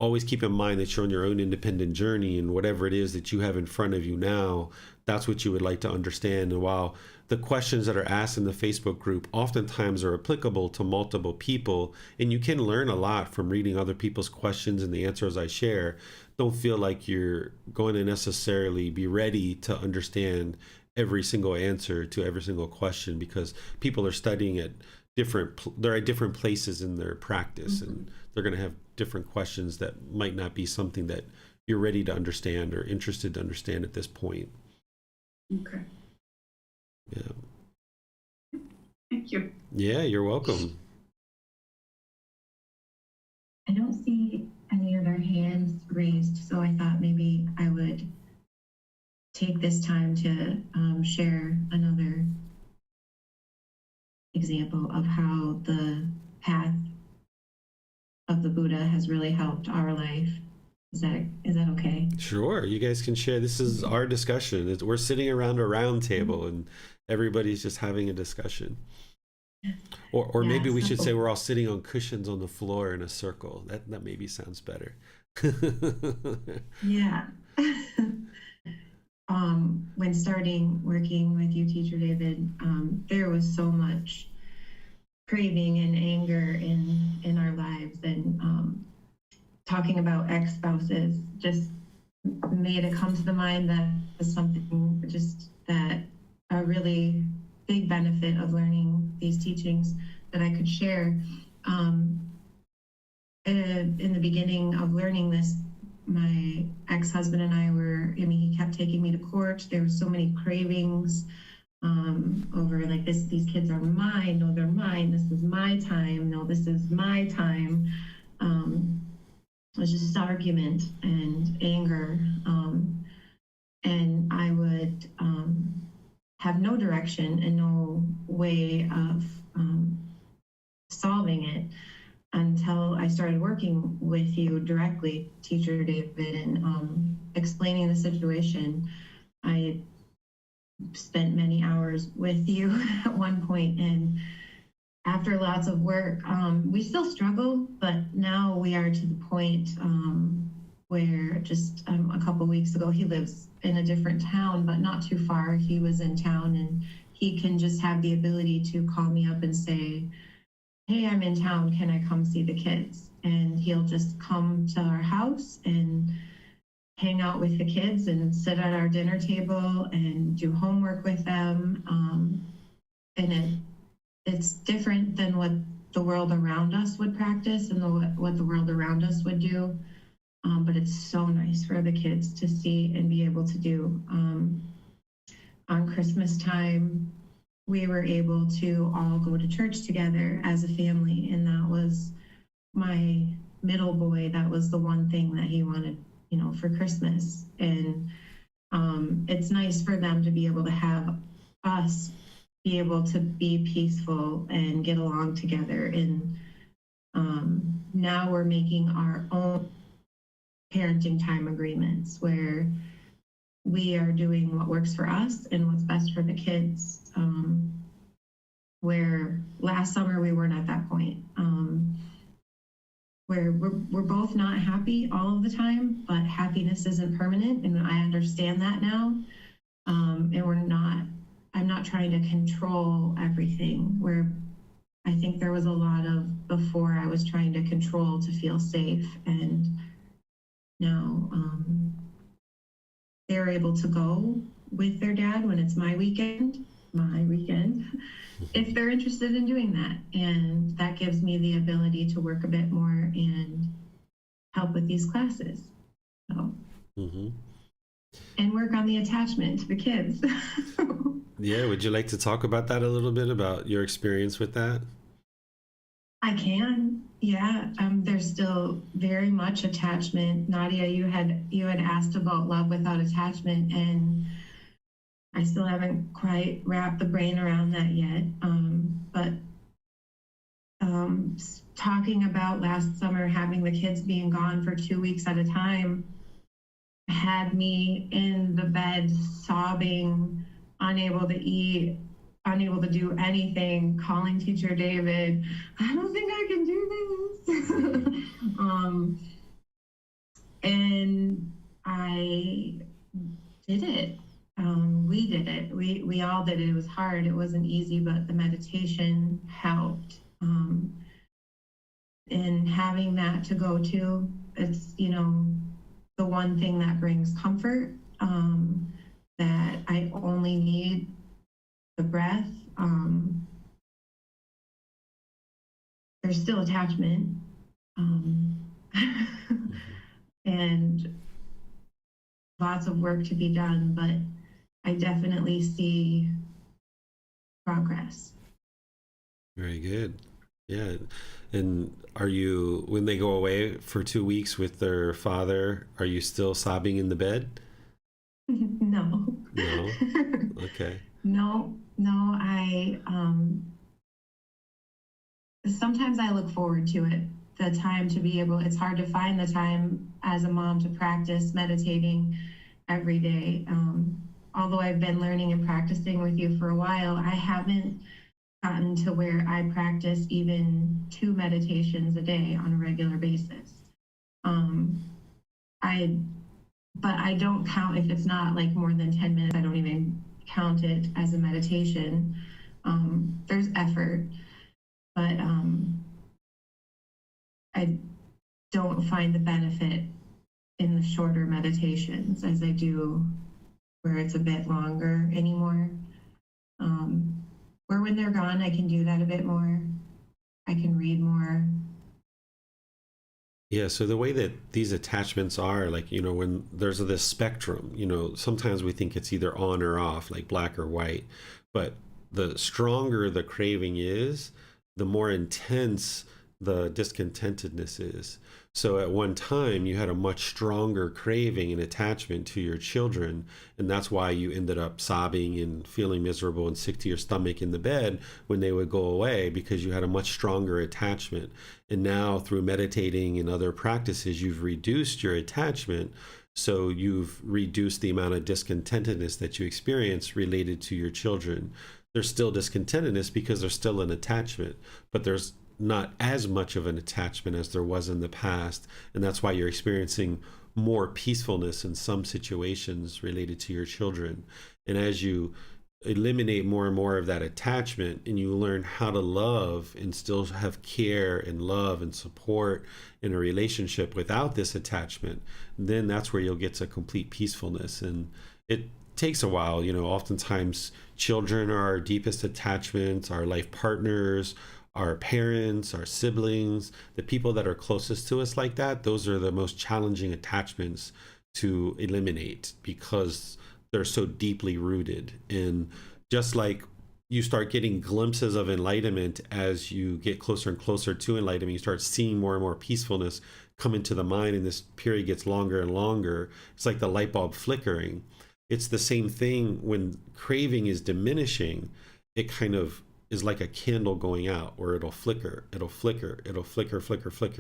always keep in mind that you're on your own independent journey, and whatever it is that you have in front of you now, that's what you would like to understand. And while the questions that are asked in the Facebook group oftentimes are applicable to multiple people, and you can learn a lot from reading other people's questions and the answers I share, don't feel like you're going to necessarily be ready to understand every single answer to every single question, because people are studying at they're at different places in their practice, and they're going to have different questions that might not be something that you're ready to understand or interested to understand at this point. Okay. Yeah. Thank you. Yeah, you're welcome. I don't see any other hands raised, so I thought maybe I would take this time to share another example of how the path of the Buddha has really helped our life. Is that okay? Sure, you guys can share. This is our discussion. We're sitting around a round table, and everybody's just having a discussion. Or maybe we should say we're all sitting on cushions on the floor in a circle. That maybe sounds better. Yeah. When starting working with you, Teacher David, there was so much craving and anger in our lives, and talking about ex-spouses just made it come to the mind that was something just that a really big benefit of learning these teachings that I could share. In the beginning of learning this, my ex-husband and I he kept taking me to court. There were so many cravings over like these kids are mine. No, they're mine. This is my time. No, this is my time. It was just argument and anger. And I would have no direction and no way of solving it until I started working with you directly, Teacher David, and explaining the situation. I spent many hours with you at one point, and after lots of work, we still struggle, but now we are to the point where just a couple weeks ago, he lives in a different town, but not too far. He was in town, and he can just have the ability to call me up and say, hey, I'm in town, can I come see the kids? And he'll just come to our house and hang out with the kids and sit at our dinner table and do homework with them. And it's different than what the world around us would practice and what the world around us would do. But it's so nice for the kids to see and be able to do. On Christmas time, we were able to all go to church together as a family, and that was my middle boy. That was the one thing that he wanted, for Christmas. And it's nice for them to be able to have us be able to be peaceful and get along together. And now we're making our own parenting time agreements where we are doing what works for us and what's best for the kids. Where last summer we weren't at that point, where we're both not happy all of the time, but happiness isn't permanent, and I understand that now. And I'm not trying to control everything, where I think there was a lot of before I was trying to control to feel safe, and now they're able to go with their dad when it's my weekend, if they're interested in doing that. And that gives me the ability to work a bit more and help with these classes. So, and work on the attachment to the kids. Yeah, would you like to talk about that a little bit, about your experience with that? I can, yeah. There's still very much attachment. Nadia, you had asked about love without attachment, and I still haven't quite wrapped the brain around that yet. But talking about last summer, having the kids being gone for 2 weeks at a time had me in the bed sobbing, unable to eat, unable to do anything, calling Teacher David, I don't think I can do this. And I did it. We did it. We all did it. It was hard. It wasn't easy, but the meditation helped. And having that to go to, it's, the one thing that brings comfort, that I only need the breath. There's still attachment, and lots of work to be done, but I definitely see progress. Very good. Yeah. And are you, when they go away for 2 weeks with their father, are you still sobbing in the bed? No. No? Okay. No, I, sometimes I look forward to it, the time to be able, it's hard to find the time as a mom to practice meditating every day. Although I've been learning and practicing with you for a while, I haven't gotten to where I practice even 2 meditations a day on a regular basis. But I don't count if it's not like more than 10 minutes. I don't even count it as a meditation. There's effort, but I don't find the benefit in the shorter meditations as I do where it's a bit longer anymore. Where when they're gone, I can do that a bit more. I can read more. Yeah, so the way that these attachments are, like, when there's this spectrum, sometimes we think it's either on or off, like black or white, but the stronger the craving is, the more intense the discontentedness is. So at one time you had a much stronger craving and attachment to your children, and that's why you ended up sobbing and feeling miserable and sick to your stomach in the bed when they would go away, because you had a much stronger attachment. And now through meditating and other practices, you've reduced your attachment, so you've reduced the amount of discontentedness that you experience related to your children. There's still discontentedness because there's still an attachment, but there's not as much of an attachment as there was in the past, and that's why you're experiencing more peacefulness in some situations related to your children. And as you eliminate more and more of that attachment, and you learn how to love and still have care and love and support in a relationship without this attachment, then that's where you'll get to complete peacefulness. And it takes a while. Oftentimes children are our deepest attachments, our life partners, our parents, our siblings, the people that are closest to us like that. Those are the most challenging attachments to eliminate because they're so deeply rooted. And just like you start getting glimpses of enlightenment as you get closer and closer to enlightenment, you start seeing more and more peacefulness come into the mind, and this period gets longer and longer. It's like the light bulb flickering. it's the same thing when craving is diminishing. It kind of is like a candle going out, where it'll flicker, flicker,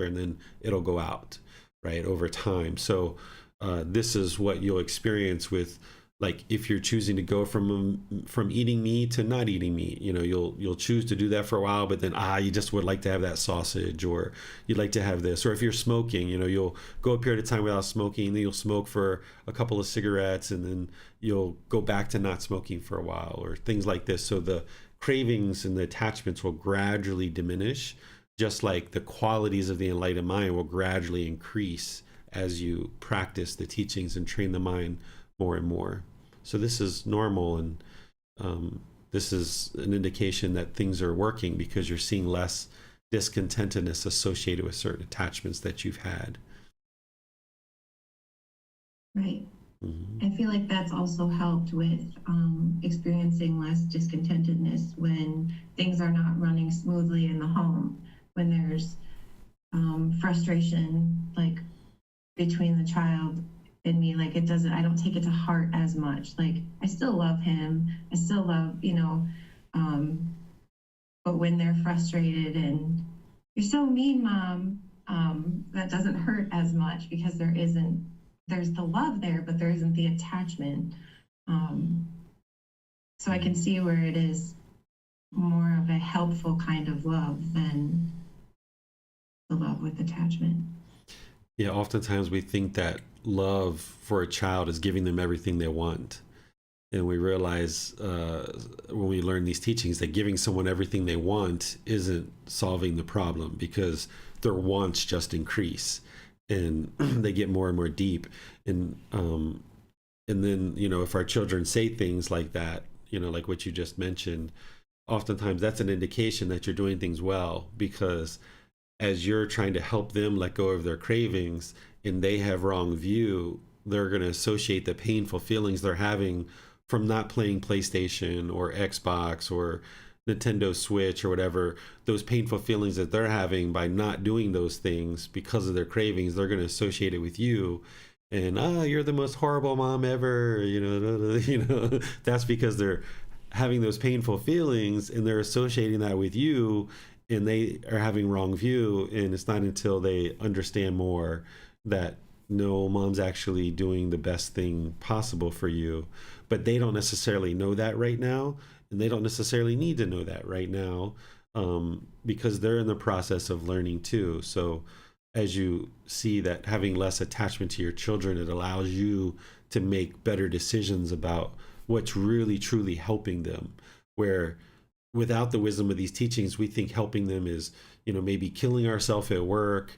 and then it'll go out, right, over time. So this is what you'll experience with, like, if you're choosing to go from eating meat to not eating meat, you'll choose to do that for a while, but then you just would like to have that sausage, or you'd like to have this. Or if you're smoking, you'll go a period of time without smoking, then you'll smoke for a couple of cigarettes, and then you'll go back to not smoking for a while, or things like this. So the cravings and the attachments will gradually diminish, just like the qualities of the enlightened mind will gradually increase as you practice the teachings and train the mind more and more. So this is normal, and this is an indication that things are working, because you're seeing less discontentedness associated with certain attachments that you've had. Right. Mm-hmm. I feel like that's also helped with experiencing less discontentedness when things are not running smoothly in the home, when there's frustration, like, between the child and me. Like, I don't take it to heart as much. Like, I still love him, I still love, but when they're frustrated and, "You're so mean, Mom," that doesn't hurt as much, because there's the love there, but there isn't the attachment. So I can see where it is more of a helpful kind of love than the love with attachment. Yeah, oftentimes we think that love for a child is giving them everything they want. And we realize when we learn these teachings that giving someone everything they want isn't solving the problem, because their wants just increase, and they get more and more deep. And then, if our children say things like that, like what you just mentioned, oftentimes that's an indication that you're doing things well, because as you're trying to help them let go of their cravings and they have wrong view, they're going to associate the painful feelings they're having from not playing PlayStation or Xbox or Nintendo Switch or whatever, those painful feelings that they're having by not doing those things because of their cravings, they're going to associate it with you. And you're the most horrible mom ever, that's because they're having those painful feelings and they're associating that with you, and they are having wrong view. And it's not until they understand more that, no, mom's actually doing the best thing possible for you. But they don't necessarily know that right now, and they don't necessarily need to know that right now, because they're in the process of learning too. So as you see that having less attachment to your children, it allows you to make better decisions about what's really truly helping them. Where without the wisdom of these teachings, we think helping them is, maybe killing ourselves at work,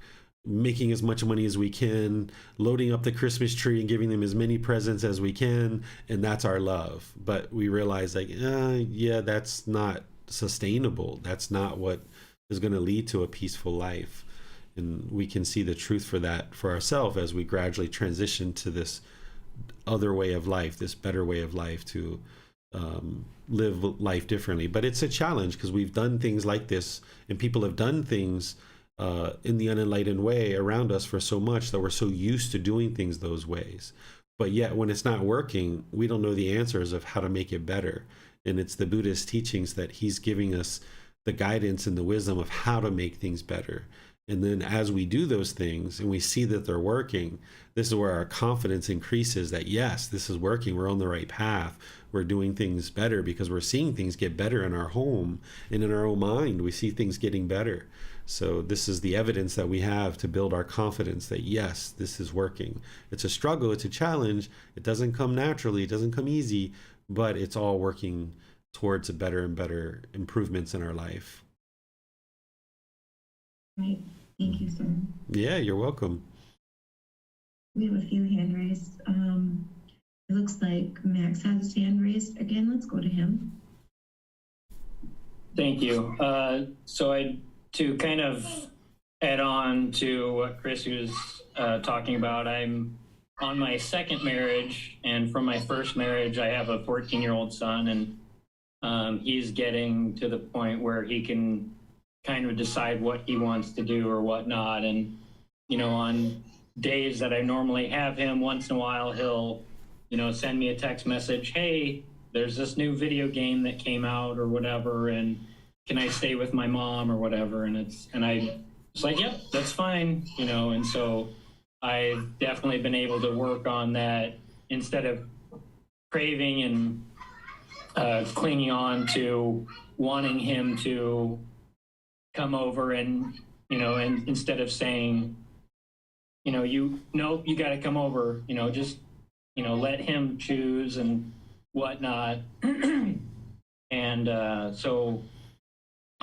making as much money as we can, loading up the Christmas tree and giving them as many presents as we can, and that's our love. But we realize, like, that's not sustainable. That's not what is going to lead to a peaceful life. And we can see the truth for that for ourselves as we gradually transition to this other way of life, this better way of life, to live life differently. But it's a challenge, because we've done things like this, and people have done things in the unenlightened way around us for so much that we're so used to doing things those ways. But yet when it's not working, we don't know the answers of how to make it better. And it's the Buddha's teachings that he's giving us the guidance and the wisdom of how to make things better. And then as we do those things and we see that they're working, this is where our confidence increases, that yes, this is working. We're on the right path. We're doing things better, because we're seeing things get better in our home and in our own mind. We see things getting better. So this is the evidence that we have to build our confidence that yes, this is working. It's a struggle. It's a challenge. It doesn't come naturally. It doesn't come easy, but it's all working towards a better and better improvements in our life. Right. Thank you, sir. Yeah, you're welcome. We have a few hand raised. It looks like Max has his hand raised again. Let's go to him. Thank you. To kind of add on to what Chris was talking about, I'm on my second marriage, and from my first marriage, I have a 14-year-old son, and he's getting to the point where he can kind of decide what he wants to do or whatnot. And, on days that I normally have him, once in a while, he'll send me a text message, hey, there's this new video game that came out or whatever, and can I stay with my mom or whatever? And I was like, yep, that's fine, and so I've definitely been able to work on that instead of craving and clinging on to wanting him to come over and instead of saying, you got to come over, just, let him choose and whatnot. And so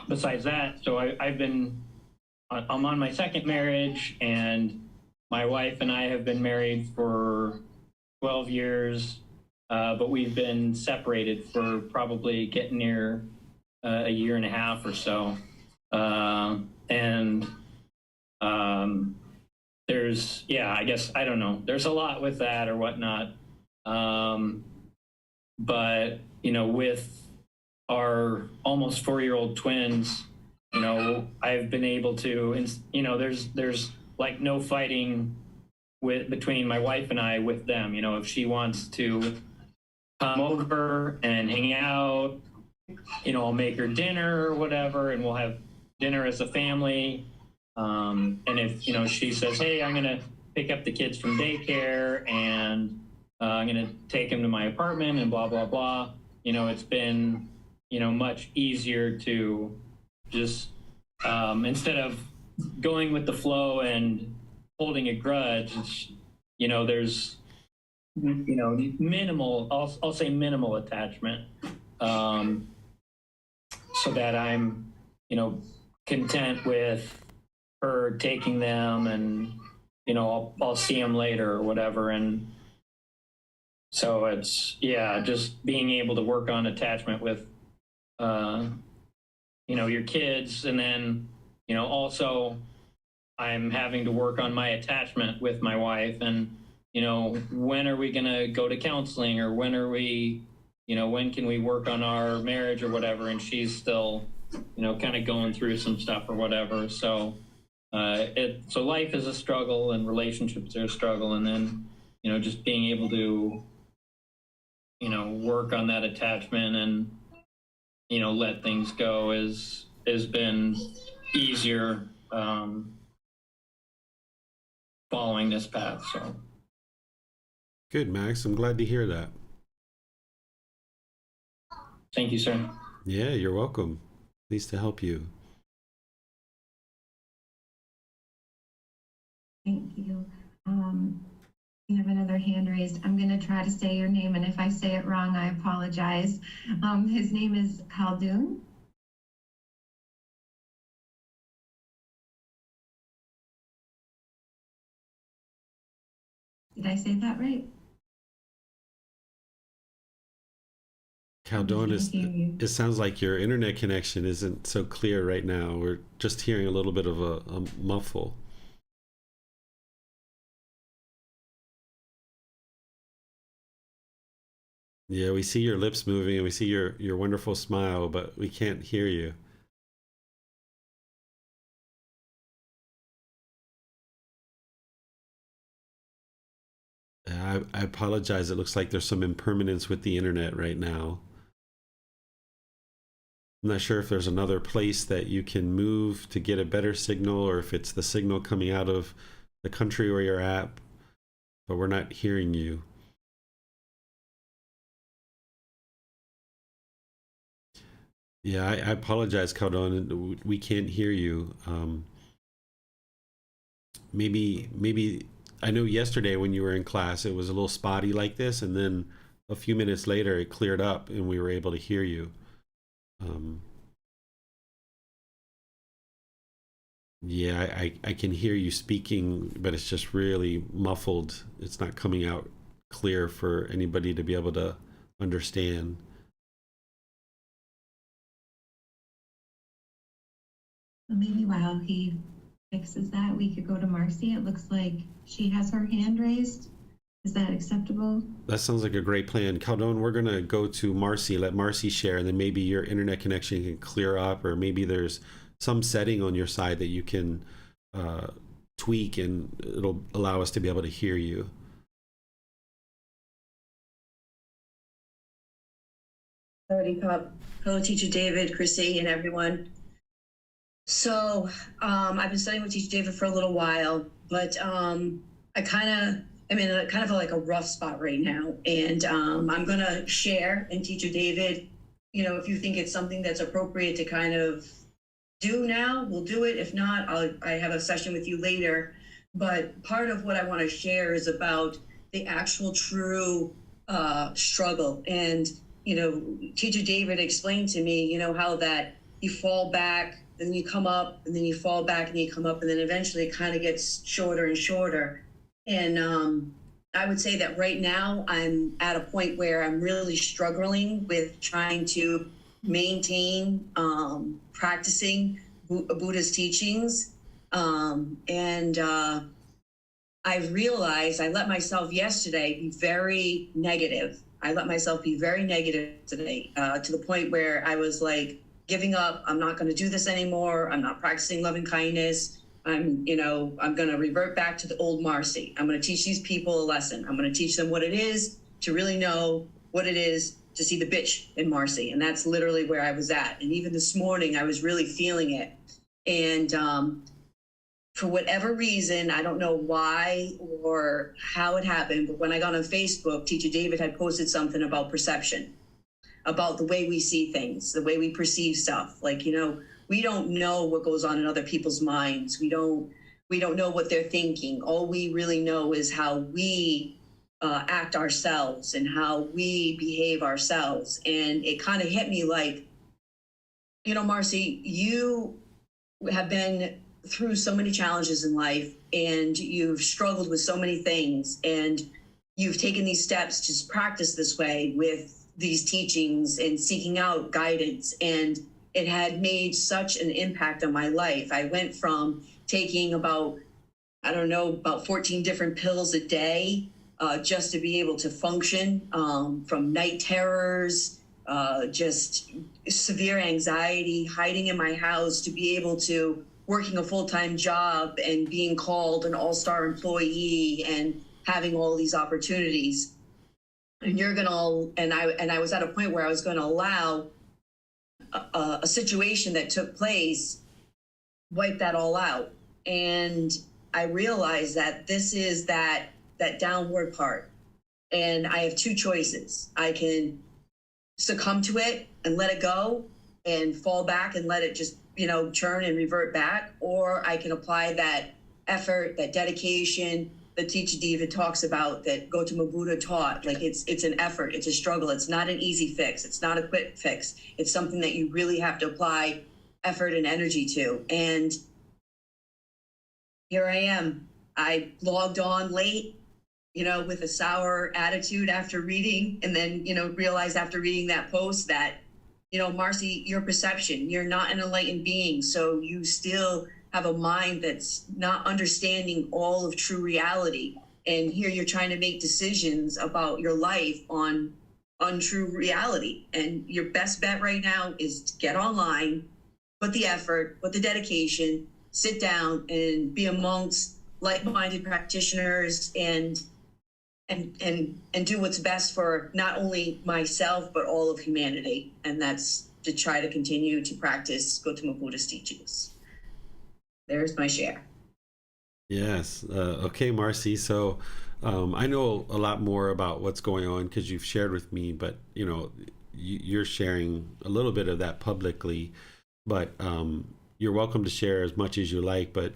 besides that, so I'm on my second marriage, and my wife and I have been married for 12 years, but we've been separated for probably getting near a year and a half or so. And there's, I guess, I don't know, there's a lot with that or whatnot. But, with our almost 4-year-old twins, I've been able to, there's like no fighting between my wife and I with them. If she wants to come over and hang out, I'll make her dinner or whatever, and we'll have dinner as a family. And if, she says, hey, I'm going to pick up the kids from daycare and I'm going to take them to my apartment and blah, blah, blah. It's been, much easier to just, instead of going with the flow and holding a grudge, there's, minimal, I'll say minimal attachment, so that I'm, content with her taking them and, I'll see them later or whatever. And so it's, just being able to work on attachment with, your kids. And then, also I'm having to work on my attachment with my wife, and, when are we going to go to counseling, or when are we, when can we work on our marriage or whatever? And she's still, kind of going through some stuff or whatever. So, so life is a struggle and relationships are a struggle. And then, just being able to, work on that attachment and, let things go has been easier, following this path. So. Good, Max. I'm glad to hear that. Thank you, sir. Yeah, you're welcome. Pleased to help you. Thank you. We have another hand raised. I'm going to try to say your name, and if I say it wrong, I apologize. His name is Khaldun. Did I say that right? Khaldun, it sounds like your internet connection isn't so clear right now. We're just hearing a little bit of a muffle. Yeah, we see your lips moving and we see your wonderful smile, but we can't hear you. I apologize. It looks like there's some impermanence with the internet right now. I'm not sure if there's another place that you can move to get a better signal, or if it's the signal coming out of the country where you're at, but we're not hearing you. Yeah, I apologize, Khaldun. We can't hear you. Maybe I know yesterday when you were in class, it was a little spotty like this, and then a few minutes later it cleared up and we were able to hear you. Yeah, I can hear you speaking, but it's just really muffled. It's not coming out clear for anybody to be able to understand. Well, maybe while he fixes that, we could go to Marcy. It looks like she has her hand raised. Is that acceptable? That sounds like a great plan. Khaldun, we're going to go to Marcy, let Marcy share, and then maybe your internet connection can clear up, or maybe there's some setting on your side that you can tweak and it'll allow us to be able to hear you. Howdy, Cup. Hello, Teacher David, Chrissy, and everyone. So I've been studying with Teacher David for a little while, but I'm in a kind of like a rough spot right now. And I'm going to share, and Teacher David, you know, if you think it's something that's appropriate to kind of do now, we'll do it. If not, I have a session with you later. But part of what I want to share is about the actual true struggle. And, you know, Teacher David explained to me, you know, how that you fall back, and then you come up, and then you fall back, and you come up, and then eventually it kind of gets shorter and shorter. And I would say that right now I'm at a point where I'm really struggling with trying to maintain practicing Buddha's teachings. I've realized I let myself yesterday be very negative. I let myself be very negative today to the point where I was like giving up. I'm not going to do this anymore. I'm not practicing loving kindness. I'm going to revert back to the old Marcy. I'm going to teach these people a lesson. I'm going to teach them what it is to really know what it is to see the bitch in Marcy. And that's literally where I was at. And even this morning, I was really feeling it. And for whatever reason, I don't know why or how it happened, but when I got on Facebook, Teacher David had posted something about perception, about the way we see things, the way we perceive stuff. Like, you know, we don't know what goes on in other people's minds. We don't know what they're thinking. All we really know is how we act ourselves and how we behave ourselves. And it kind of hit me like, you know, Marcy, you have been through so many challenges in life, and you've struggled with so many things, and you've taken these steps to practice this way with these teachings and seeking out guidance. And it had made such an impact on my life. I went from taking about 14 different pills a day just to be able to function, from night terrors, just severe anxiety, hiding in my house, to be able to working a full-time job and being called an all-star employee and having all these opportunities. And I was at a point where I was going to allow a situation that took place wipe that all out. And I realized that this is that downward part. And I have two choices. I can succumb to it and let it go and fall back and let it just, you know, churn and revert back, or I can apply that effort, that dedication that Teacher David talks about, that Gotama Buddha taught. Like it's an effort, it's a struggle. It's not an easy fix. It's not a quick fix. It's something that you really have to apply effort and energy to. And here I am. I logged on late, you know, with a sour attitude after reading, and then, you know, realized after reading that post that, you know, Marcy, your perception, you're not an enlightened being. So you still have a mind that's not understanding all of true reality. And here you're trying to make decisions about your life on untrue reality. And your best bet right now is to get online, put the effort, put the dedication, sit down and be amongst like-minded practitioners and do what's best for not only myself, but all of humanity. And that's to try to continue to practice Gotama Buddha's teachings. There's my share. Yes. Okay, Marcy. So I know a lot more about what's going on because you've shared with me, but, you know, you're sharing a little bit of that publicly, but you're welcome to share as much as you like. But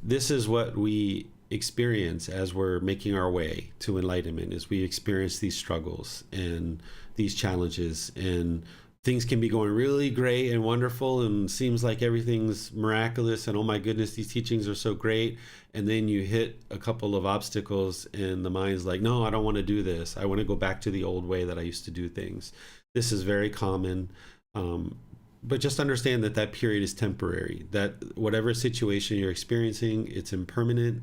this is what we experience as we're making our way to enlightenment, is we experience these struggles and these challenges, and things can be going really great and wonderful and seems like everything's miraculous and oh my goodness, these teachings are so great. And then you hit a couple of obstacles and the mind's like, no, I don't want to do this. I want to go back to the old way that I used to do things. This is very common. But just understand that that period is temporary, that whatever situation you're experiencing, it's impermanent.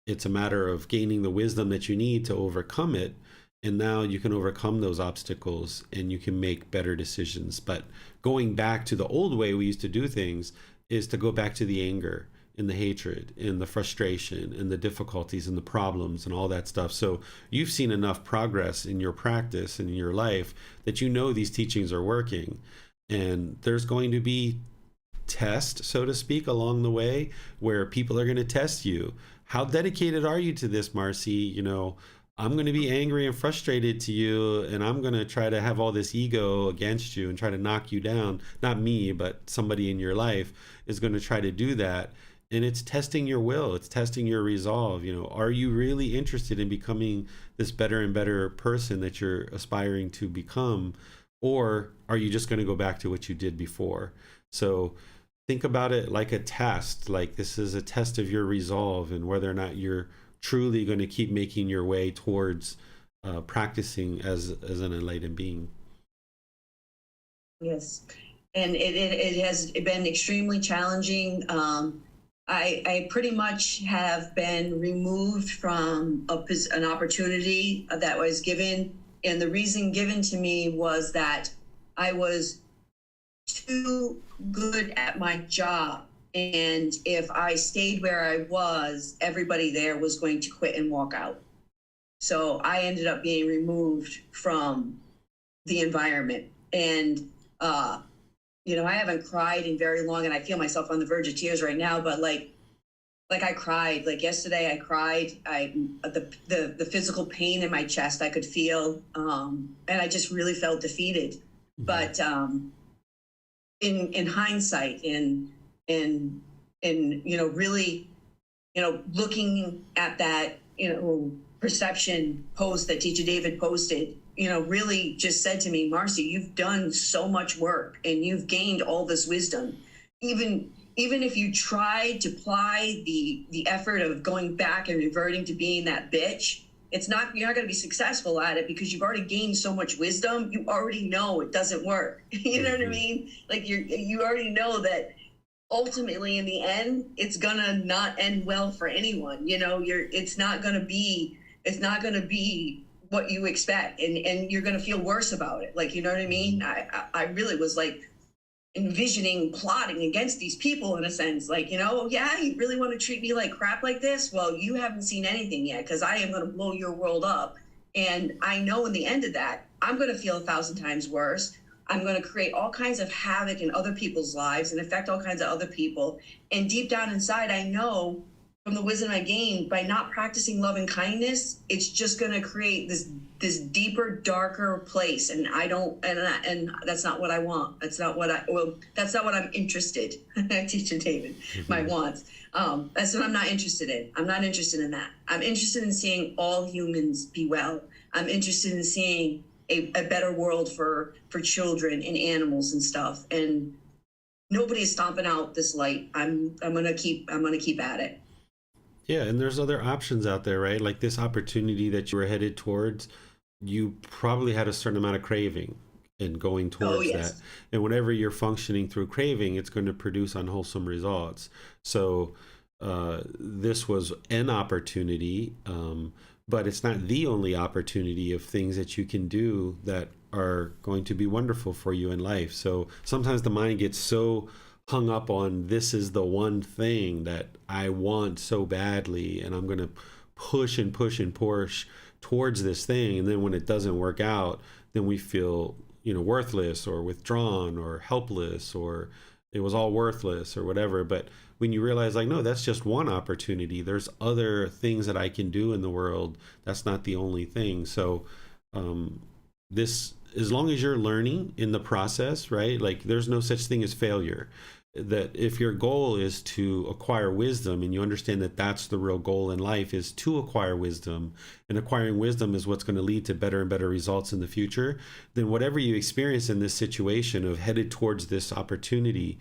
It's a matter of gaining the wisdom that you need to overcome it. And now you can overcome those obstacles and you can make better decisions. But going back to the old way we used to do things is to go back to the anger, and the hatred and the frustration and the difficulties and the problems and all that stuff. So you've seen enough progress in your practice and in your life that you know these teachings are working. And there's going to be test, so to speak, along the way where people are going to test you. How dedicated are you to this, Marcy? You know, I'm going to be angry and frustrated to you, and I'm going to try to have all this ego against you and try to knock you down. Not me, but somebody in your life is going to try to do that. And it's testing your will. It's testing your resolve. You know, are you really interested in becoming this better and better person that you're aspiring to become? Or are you just going to go back to what you did before? So think about it like a test. Like this is a test of your resolve and whether or not you're truly going to keep making your way towards practicing as an enlightened being. Yes, and it has been extremely challenging. I pretty much have been removed from an opportunity that was given, and the reason given to me was that I was too good at my job. And if I stayed where I was, everybody there was going to quit and walk out. So I ended up being removed from the environment. And, you know, I haven't cried in very long, and I feel myself on the verge of tears right now, but like I cried. Like yesterday I cried. The physical pain in my chest I could feel, and I just really felt defeated. Mm-hmm. But in hindsight, in you know, really, you know, looking at that, you know, perception post that Teacher David posted, you know, really just said to me, Marcy, you've done so much work and you've gained all this wisdom. Even if you tried to apply the effort of going back and reverting to being that bitch, you're not going to be successful at it because you've already gained so much wisdom. You already know it doesn't work. You know what I mean? Like you already know that ultimately in the end, it's gonna not end well for anyone. You know, it's not gonna be what you expect, and you're gonna feel worse about it. Like, you know what I mean? I really was like envisioning plotting against these people in a sense, like, you know, yeah, you really want to treat me like crap like this? Well, you haven't seen anything yet, because I am going to blow your world up. And I know in the end of that, I'm going to feel 1,000 times worse. I'm going to create all kinds of havoc in other people's lives and affect all kinds of other people. And deep down inside, I know from the wisdom I gained by not practicing love and kindness, it's just going to create this deeper, darker place. And that's not what I want. That's not what I'm interested. Teacher David, my wants. That's what I'm not interested in. I'm not interested in that. I'm interested in seeing all humans be well. I'm interested in seeing a better world for children and animals and stuff. And nobody is stomping out this light. I'm gonna keep at it. Yeah, and there's other options out there, right? Like this opportunity that you were headed towards, you probably had a certain amount of craving and going towards that. And whenever you're functioning through craving, it's going to produce unwholesome results. So this was an opportunity, but it's not the only opportunity of things that you can do that are going to be wonderful for you in life. So sometimes the mind gets so hung up on this is the one thing that I want so badly, and I'm going to push and push and push towards this thing. And then when it doesn't work out, then we feel, you know, worthless or withdrawn or helpless, or it was all worthless or whatever. But when you realize, like, no, that's just one opportunity. There's other things that I can do in the world. That's not the only thing. So this, as long as you're learning in the process, right? Like there's no such thing as failure. That if your goal is to acquire wisdom, and you understand that that's the real goal in life, is to acquire wisdom, and acquiring wisdom is what's going to lead to better and better results in the future, then whatever you experience in this situation of headed towards this opportunity,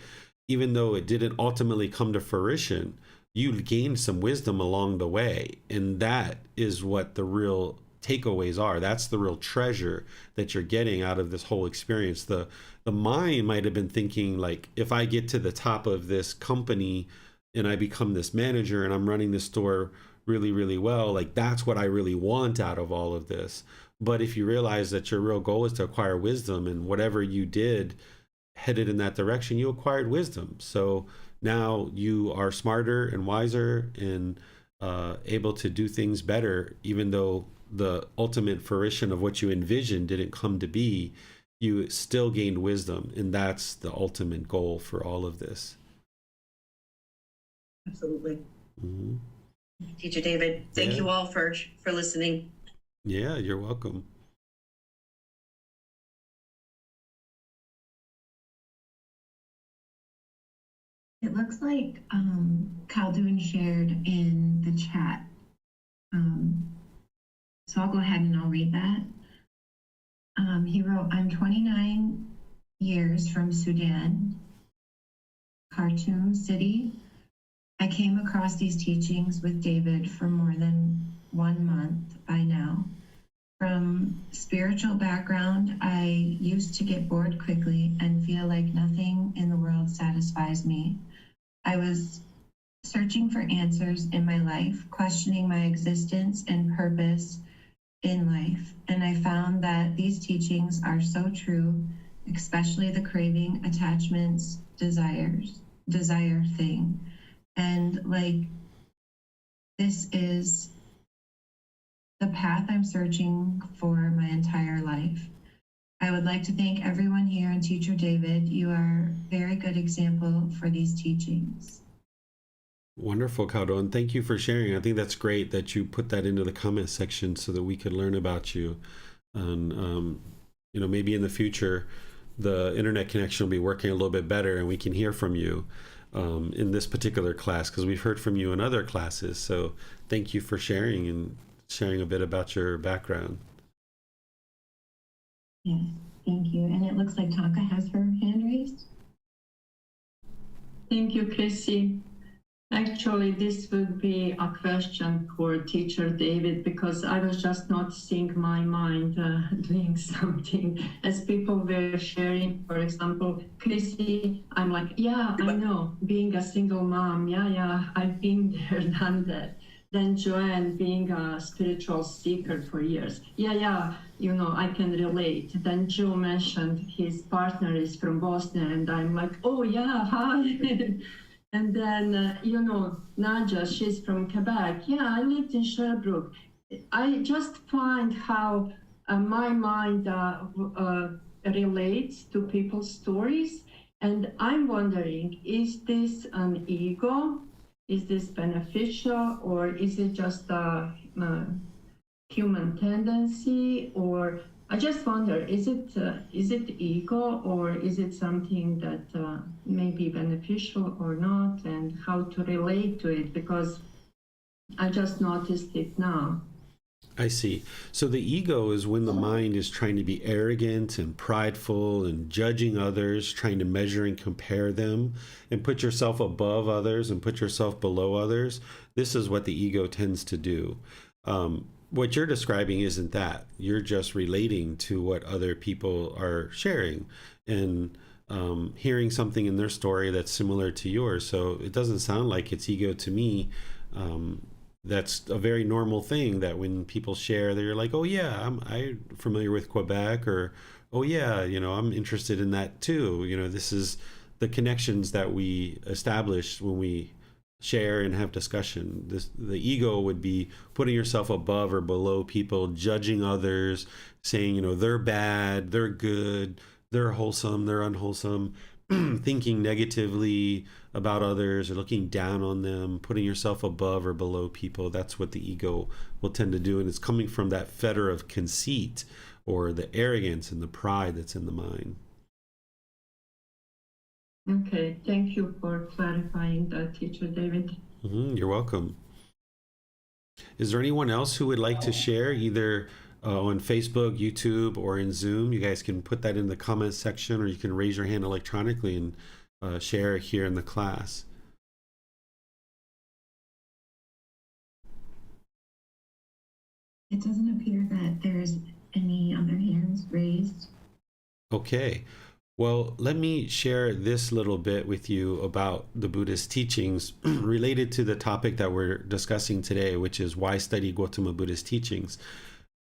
even though it didn't ultimately come to fruition, you gained some wisdom along the way. And that is what the real takeaways are. That's the real treasure that you're getting out of this whole experience. The mind might have been thinking, like, if I get to the top of this company and I become this manager and I'm running this store really, really well, like that's what I really want out of all of this. But if you realize that your real goal is to acquire wisdom, and whatever you did headed in that direction, you acquired wisdom. So now you are smarter and wiser and able to do things better, even though the ultimate fruition of what you envisioned didn't come to be. You still gained wisdom, and that's the ultimate goal for all of this. Absolutely. Mm-hmm. Teacher David, thank Yeah. you all for listening. Yeah, you're welcome. It looks like Khaldun shared in the chat. So I'll go ahead and I'll read that. He wrote, I'm 29 years from Sudan, Khartoum City. I came across these teachings with David for more than 1 month by now. From spiritual background, I used to get bored quickly and feel like nothing in the world satisfies me. I was searching for answers in my life, questioning my existence and purpose in life. And I found that these teachings are so true, especially the craving, attachments, desire thing. And like, this is the path I'm searching for my entire life. I would like to thank everyone here and Teacher David. You are a very good example for these teachings. Wonderful, Kaudo, and thank you for sharing. I think that's great that you put that into the comment section so that we could learn about you. And maybe in the future, the internet connection will be working a little bit better, and we can hear from you in this particular class, because we've heard from you in other classes. So thank you for sharing and sharing a bit about your background. Yes, thank you. And it looks like Tonka has her hand raised. Thank you, Chrissy. Actually, this would be a question for Teacher David, because I was just not seeing my mind doing something. As people were sharing, for example, Chrissy, I'm like, yeah, I know, being a single mom, yeah, I've been there, done that. Then Joanne, being a spiritual seeker for years, yeah, I can relate. Then Joe mentioned his partner is from Boston, and I'm like, oh yeah, hi. And then, Naja, she's from Quebec. Yeah, I lived in Sherbrooke. I just find how my mind relates to people's stories. And I'm wondering, is this an ego? Is this beneficial? Or is it just a human tendency? Or I just wonder, is it ego, or is it something that may be beneficial or not, and how to relate to it? Because I just noticed it now. I see. So the ego is when the mind is trying to be arrogant and prideful and judging others, trying to measure and compare them and put yourself above others and put yourself below others. This is what the ego tends to do. What you're describing isn't that. You're just relating to what other people are sharing and hearing something in their story that's similar to yours. So it doesn't sound like it's ego to me. That's a very normal thing, that when people share, they're like, oh yeah, I'm familiar with Quebec, or oh yeah, I'm interested in that too. This is the connections that we establish when we share and have discussion. The ego would be putting yourself above or below people, judging others, saying, they're bad, they're good, they're wholesome, they're unwholesome, thinking negatively about others or looking down on them, putting yourself above or below people. That's what the ego will tend to do. And it's coming from that fetter of conceit or the arrogance and the pride that's in the mind. Okay, thank you for clarifying that, Teacher David. You're welcome. Is there anyone else who would like to share, either on Facebook, YouTube, or in Zoom? You guys can put that in the comments section, or you can raise your hand electronically and share here in the class. It doesn't appear that there's any other hands raised. Okay. Well, let me share this little bit with you about the Buddhist teachings related to the topic that we're discussing today, which is why study Gotama Buddha's teachings.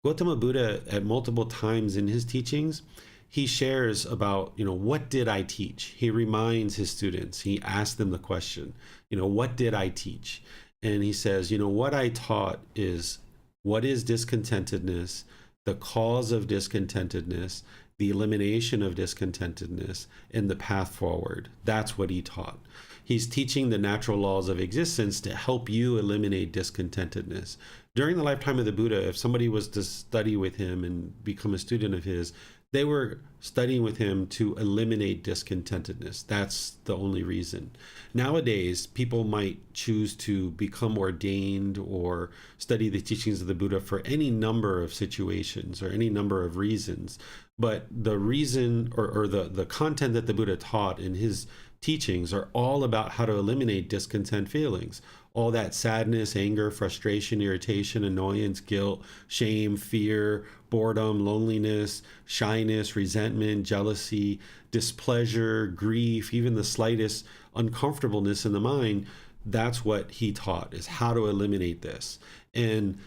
Gotama Buddha, at multiple times in his teachings, he shares about, what did I teach? He reminds his students, he asks them the question, what did I teach? And he says, what I taught is what is discontentedness, the cause of discontentedness, the elimination of discontentedness, and the path forward. That's what he taught. He's teaching the natural laws of existence to help you eliminate discontentedness. During the lifetime of the Buddha, if somebody was to study with him and become a student of his, they were studying with him to eliminate discontentedness. That's the only reason. Nowadays, people might choose to become ordained or study the teachings of the Buddha for any number of situations or any number of reasons. But the reason or the content that the Buddha taught in his teachings are all about how to eliminate discontent feelings. All that sadness, anger, frustration, irritation, annoyance, guilt, shame, fear, boredom, loneliness, shyness, resentment, jealousy, displeasure, grief, even the slightest uncomfortableness in the mind. That's what he taught, is how to eliminate this. And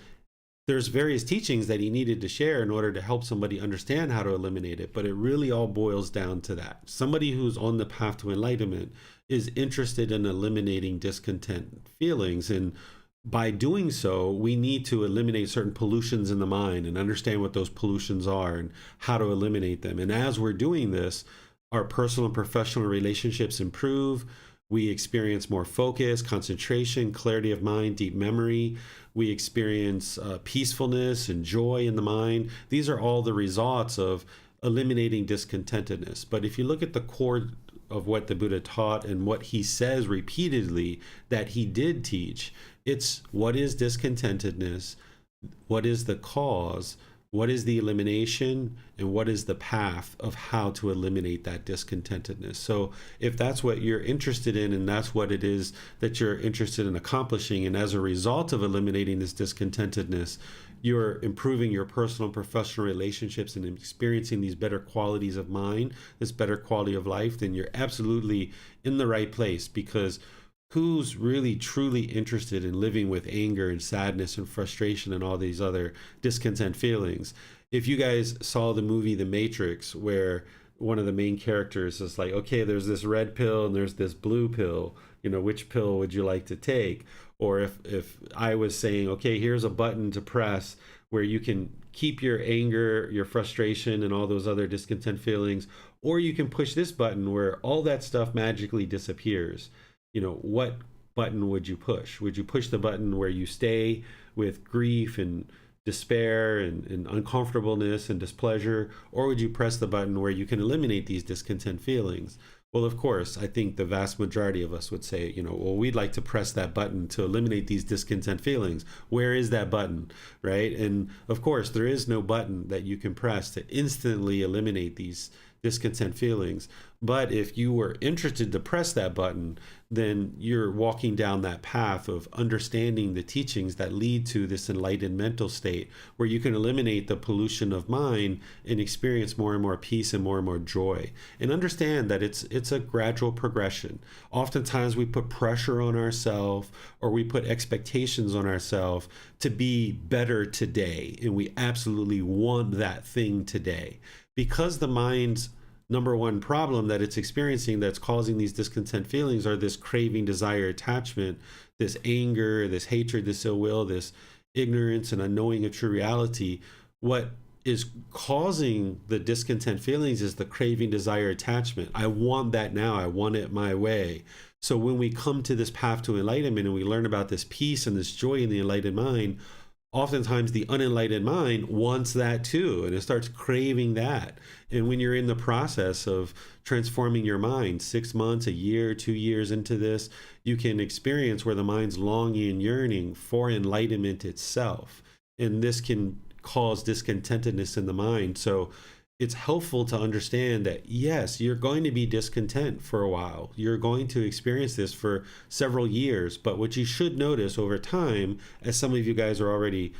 there's various teachings that he needed to share in order to help somebody understand how to eliminate it, but it really all boils down to that. Somebody who's on the path to enlightenment is interested in eliminating discontent feelings, and by doing so, we need to eliminate certain pollutions in the mind and understand what those pollutions are and how to eliminate them. And as we're doing this, our personal and professional relationships improve. We experience more focus, concentration, clarity of mind, deep memory. We experience peacefulness and joy in the mind. These are all the results of eliminating discontentedness. But if you look at the core of what the Buddha taught and what he says repeatedly that he did teach, it's what is discontentedness, what is the cause, what is the elimination, and what is the path of how to eliminate that discontentedness. So if that's what you're interested in, and that's what it is that you're interested in accomplishing, and as a result of eliminating this discontentedness, you're improving your personal and professional relationships and experiencing these better qualities of mind, this better quality of life, then you're absolutely in the right place. Because who's really truly interested in living with anger and sadness and frustration and all these other discontent feelings? If you guys saw the movie The Matrix, where one of the main characters is like, okay, there's this red pill and there's this blue pill, which pill would you like to take? Or if I was saying, okay, here's a button to press where you can keep your anger, your frustration, and all those other discontent feelings, or you can push this button where all that stuff magically disappears. What button would you push? Would you push the button where you stay with grief and despair and uncomfortableness and displeasure, or would you press the button where you can eliminate these discontent feelings? Well, of course, I think the vast majority of us would say, well, we'd like to press that button to eliminate these discontent feelings. Where is that button, right? And of course, there is no button that you can press to instantly eliminate these discontent feelings. But if you were interested to press that button, then you're walking down that path of understanding the teachings that lead to this enlightened mental state where you can eliminate the pollution of mind and experience more and more peace and more joy. And understand that it's a gradual progression. Oftentimes we put pressure on ourselves, or we put expectations on ourselves to be better today, and we absolutely want that thing today. Because the mind's number one problem that it's experiencing that's causing these discontent feelings are this craving, desire, attachment, this anger, this hatred, this ill will, this ignorance and unknowing of true reality. What is causing the discontent feelings is the craving, desire, attachment. I want that now. I want it my way. So when we come to this path to enlightenment and we learn about this peace and this joy in the enlightened mind, oftentimes the unenlightened mind wants that too, and it starts craving that. And when you're in the process of transforming your mind 6 months, a year, 2 years into this, you can experience where the mind's longing and yearning for enlightenment itself. And this can cause discontentedness in the mind. So it's helpful to understand that, yes, you're going to be discontent for a while. You're going to experience this for several years. But what you should notice over time, as some of you guys are already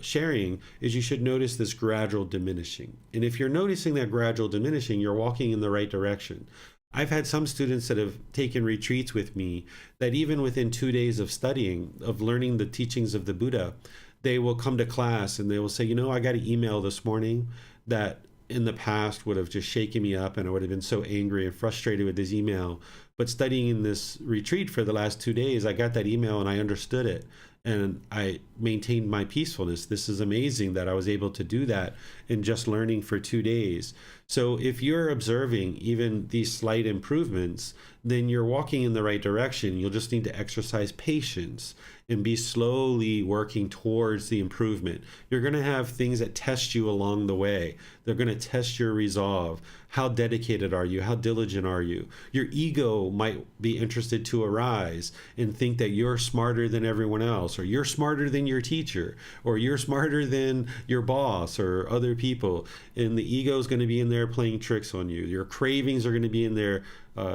sharing, is you should notice this gradual diminishing. And if you're noticing that gradual diminishing, you're walking in the right direction. I've had some students that have taken retreats with me that even within 2 days of studying, of learning the teachings of the Buddha, they will come to class and they will say, I got an email this morning that in the past would have just shaken me up, and I would have been so angry and frustrated with this email. But studying in this retreat for the last 2 days, I got that email and I understood it, and I maintained my peacefulness. This is amazing that I was able to do that in just learning for 2 days. So if you're observing even these slight improvements, then you're walking in the right direction. You'll just need to exercise patience and be slowly working towards the improvement. You're going to have things that test you along the way. They're going to test your resolve. How dedicated are you? How diligent are you? Your ego might be interested to arise and think that you're smarter than everyone else, or you're smarter than your teacher, or you're smarter than your boss or other people. And the ego is going to be in there playing tricks on you. Your cravings are going to be in there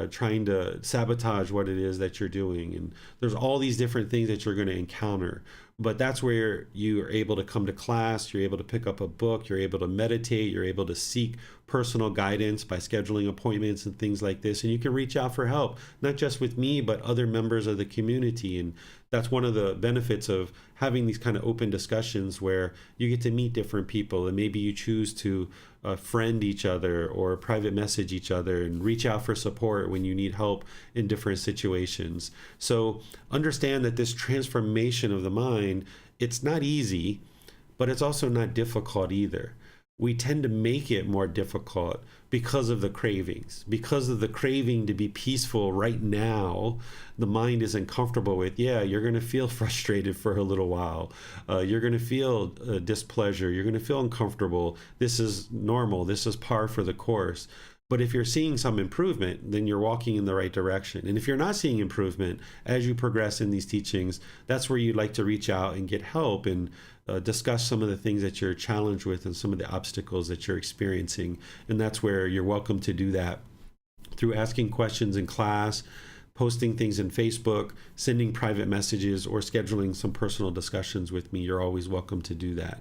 trying to sabotage what it is that you're doing. And there's all these different things that you're going to encounter. But that's where you are able to come to class, you're able to pick up a book, you're able to meditate, you're able to seek personal guidance by scheduling appointments and things like this. And you can reach out for help, not just with me, but other members of the community. And that's one of the benefits of having these kind of open discussions where you get to meet different people, and maybe you choose to friend each other or private message each other and reach out for support when you need help in different situations. So understand that this transformation of the mind, it's not easy, but it's also not difficult either. We tend to make it more difficult because of the cravings, because of the craving to be peaceful right now. The mind isn't comfortable with, yeah, you're going to feel frustrated for a little while. You're going to feel displeasure. You're going to feel uncomfortable. This is normal. This is par for the course. But if you're seeing some improvement, then you're walking in the right direction. And if you're not seeing improvement as you progress in these teachings, that's where you'd like to reach out and get help and discuss some of the things that you're challenged with and some of the obstacles that you're experiencing. And that's where you're welcome to do that through asking questions in class, posting things in Facebook, sending private messages, or scheduling some personal discussions with me. You're always welcome to do that.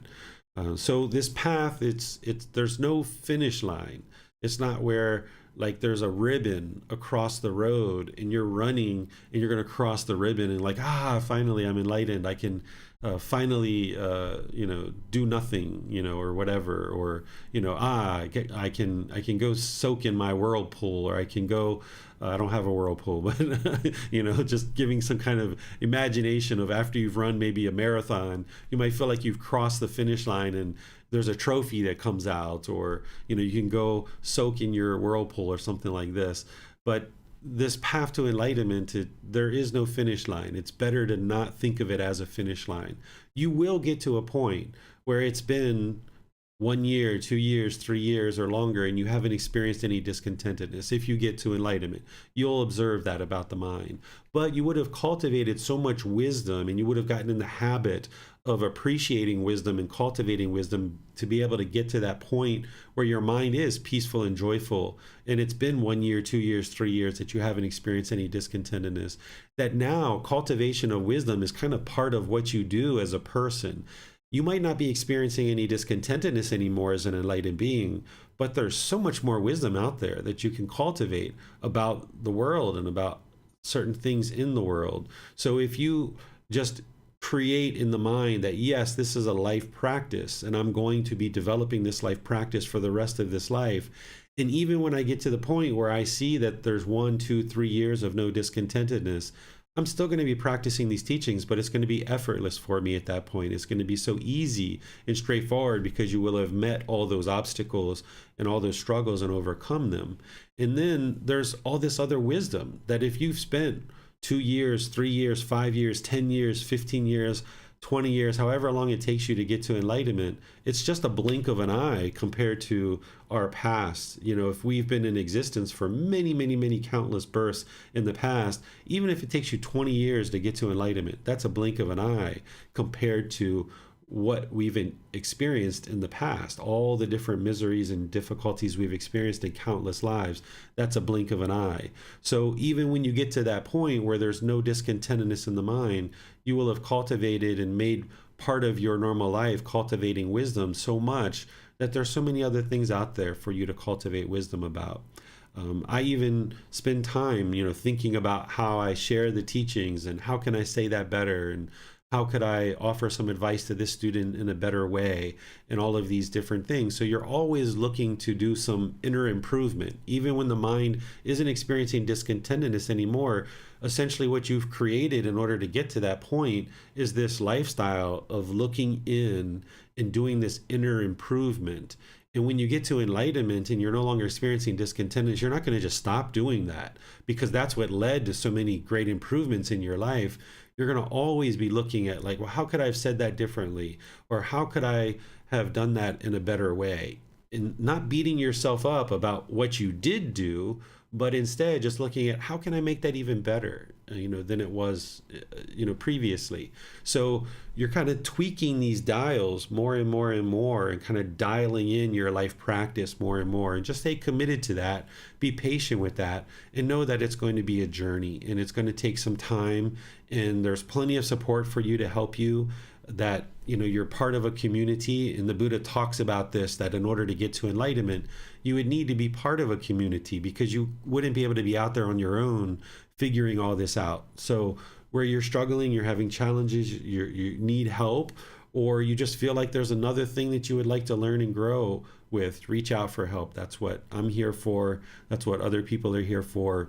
So this path, there's no finish line. It's not where like there's a ribbon across the road and you're running and you're going to cross the ribbon and like, finally I'm enlightened. I can finally, do nothing, or whatever, or, I can go soak in my whirlpool, or I can go, I don't have a whirlpool, but, just giving some kind of imagination of after you've run maybe a marathon, you might feel like you've crossed the finish line and there's a trophy that comes out, or, you can go soak in your whirlpool or something like this. But this path to enlightenment, there is no finish line. It's better to not think of it as a finish line. You will get to a point where it's been 1 year, 2 years, 3 years or longer, and you haven't experienced any discontentedness. If you get to enlightenment, you'll observe that about the mind. But you would have cultivated so much wisdom, and you would have gotten in the habit of appreciating wisdom and cultivating wisdom to be able to get to that point where your mind is peaceful and joyful. And it's been 1 year, 2 years, 3 years that you haven't experienced any discontentedness. That now cultivation of wisdom is kind of part of what you do as a person. You might not be experiencing any discontentedness anymore as an enlightened being, but there's so much more wisdom out there that you can cultivate about the world and about certain things in the world. So if you just create in the mind that, yes, this is a life practice and I'm going to be developing this life practice for the rest of this life. And even when I get to the point where I see that there's 1, 2, 3 years of no discontentedness, I'm still going to be practicing these teachings, but it's going to be effortless for me at that point. It's going to be so easy and straightforward because you will have met all those obstacles and all those struggles and overcome them. And then there's all this other wisdom that if you've spent 2 years, 3 years, 5 years, 10 years, 15 years, 20 years, however long it takes you to get to enlightenment, it's just a blink of an eye compared to our past. If we've been in existence for many, many, many countless births in the past, even if it takes you 20 years to get to enlightenment, that's a blink of an eye compared to what we've experienced in the past, all the different miseries and difficulties we've experienced in countless lives. That's a blink of an eye. So even when you get to that point where there's no discontentedness in the mind, you will have cultivated and made part of your normal life cultivating wisdom so much that there's so many other things out there for you to cultivate wisdom about. I even spend time, thinking about how I share the teachings and how can I say that better, and how could I offer some advice to this student in a better way, and all of these different things. So you're always looking to do some inner improvement, even when the mind isn't experiencing discontentedness anymore. Essentially what you've created in order to get to that point is this lifestyle of looking in and doing this inner improvement. And when you get to enlightenment and you're no longer experiencing discontentedness, you're not going to just stop doing that, because that's what led to so many great improvements in your life. You're going to always be looking at, like, well, how could I have said that differently? Or how could I have done that in a better way? And not beating yourself up about what you did do, but instead just looking at how can I make that even better, than it was, previously. So you're kind of tweaking these dials more and more and more, and kind of dialing in your life practice more and more, and just stay committed to that. Be patient with that, and know that it's going to be a journey, and it's going to take some time, and there's plenty of support for you to help you, that you're part of a community. And the Buddha talks about this, that in order to get to enlightenment, you would need to be part of a community, because you wouldn't be able to be out there on your own figuring all this out. So where you're struggling, you're having challenges, you need help, or you just feel like there's another thing that you would like to learn and grow with, reach out for help. That's what I'm here for. That's what other people are here for.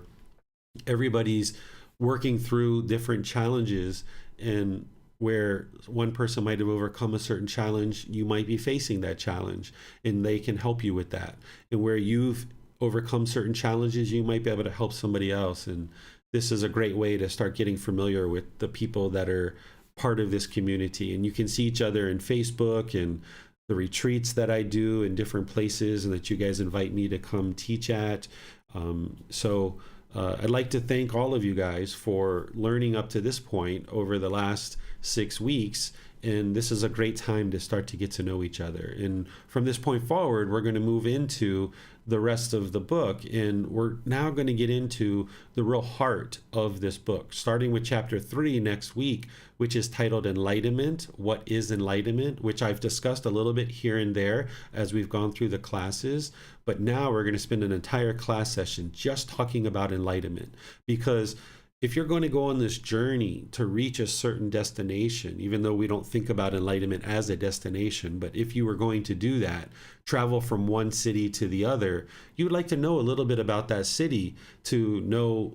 Everybody's working through different challenges, and where one person might have overcome a certain challenge, you might be facing that challenge, and they can help you with that. And where you've overcome certain challenges, you might be able to help somebody else. And this is a great way to start getting familiar with the people that are part of this community. And you can see each other in Facebook and the retreats that I do in different places, and that you guys invite me to come teach at. I'd like to thank all of you guys for learning up to this point over the last 6 weeks. And this is a great time to start to get to know each other. And from this point forward, we're going to move into the rest of the book. And we're now going to get into the real heart of this book, starting with chapter 3 next week, which is titled Enlightenment. What is enlightenment? Which I've discussed a little bit here and there as we've gone through the classes. But now we're going to spend an entire class session just talking about enlightenment, because if you're going to go on this journey to reach a certain destination, even though we don't think about enlightenment as a destination, but if you were going to do that, travel from one city to the other, you would like to know a little bit about that city, to know,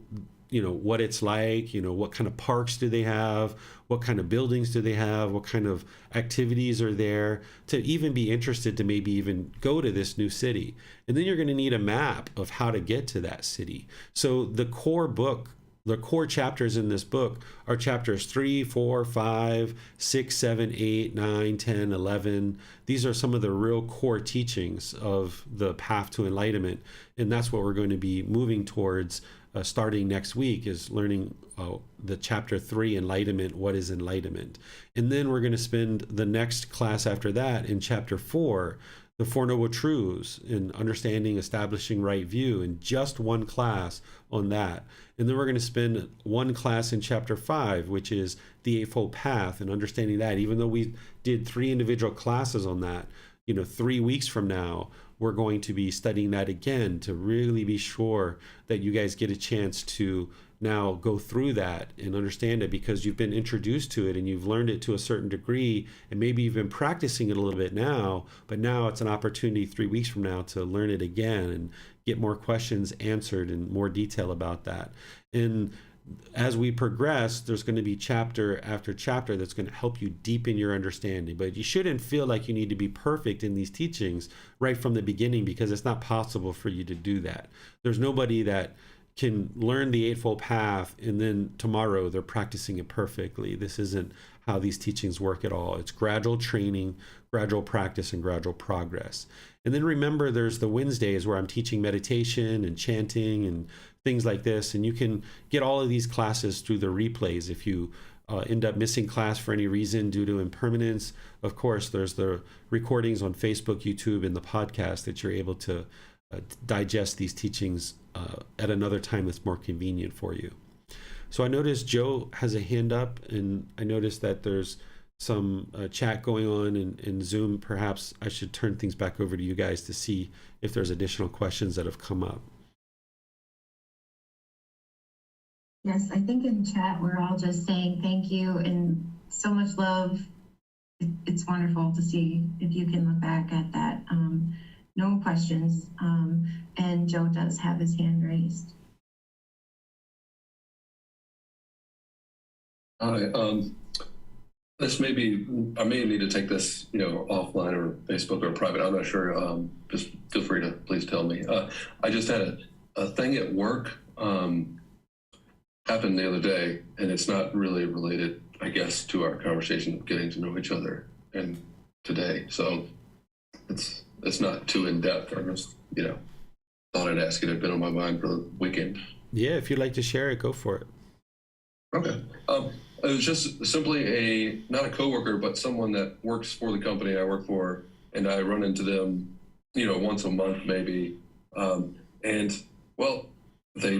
what it's like, what kind of parks do they have, what kind of buildings do they have, what kind of activities are there, to even be interested to maybe even go to this new city. And then you're going to need a map of how to get to that city. So the core chapters in this book are chapters 3, 4, 5, 6, 7, 8, 9, 10, 11. These are some of the real core teachings of the path to enlightenment. And that's what we're going to be moving towards starting next week, is learning the chapter 3, enlightenment. What is enlightenment? And then we're going to spend the next class after that in chapter 4, the Four Noble Truths, in understanding, establishing right view, in just one class on that. And then we're going to spend one class in chapter 5, which is the Eightfold Path, and understanding that. Even though we did 3 individual classes on that, 3 weeks from now, we're going to be studying that again, to really be sure that you guys get a chance to now go through that and understand it, because you've been introduced to it and you've learned it to a certain degree, and maybe you've been practicing it a little bit now, but now it's an opportunity 3 weeks from now to learn it again and get more questions answered in more detail about that. And as we progress, there's going to be chapter after chapter that's going to help you deepen your understanding. But you shouldn't feel like you need to be perfect in these teachings right from the beginning, because it's not possible for you to do that. There's nobody that can learn the Eightfold Path and then tomorrow they're practicing it perfectly. This isn't how these teachings work at all. It's gradual training, gradual practice, and gradual progress. And then remember, there's the Wednesdays where I'm teaching meditation and chanting and things like this. And you can get all of these classes through the replays. If you end up missing class for any reason due to impermanence, of course, there's the recordings on Facebook, YouTube, and the podcast that you're able to digest these teachings at another time that's more convenient for you. So I noticed Joe has a hand up, and I noticed that there's some chat going on in Zoom. Perhaps I should turn things back over to you guys to see if there's additional questions that have come up. Yes, I think in chat we're all just saying thank you, and so much love. It's wonderful to see if you can look back at that. No questions. And Joe does have his hand raised. Hi. This may be, I may need to take this, offline or Facebook or private. I'm not sure. Just feel free to please tell me. I just had a thing at work happened the other day, and it's not really related, I guess, to our conversation of getting to know each other and today. So it's not too in depth. I just, thought I'd ask you. It had been on my mind for the weekend. Yeah, if you'd like to share it, go for it. Okay. It was just simply not a coworker, but someone that works for the company I work for, and I run into them, once a month maybe. And well, they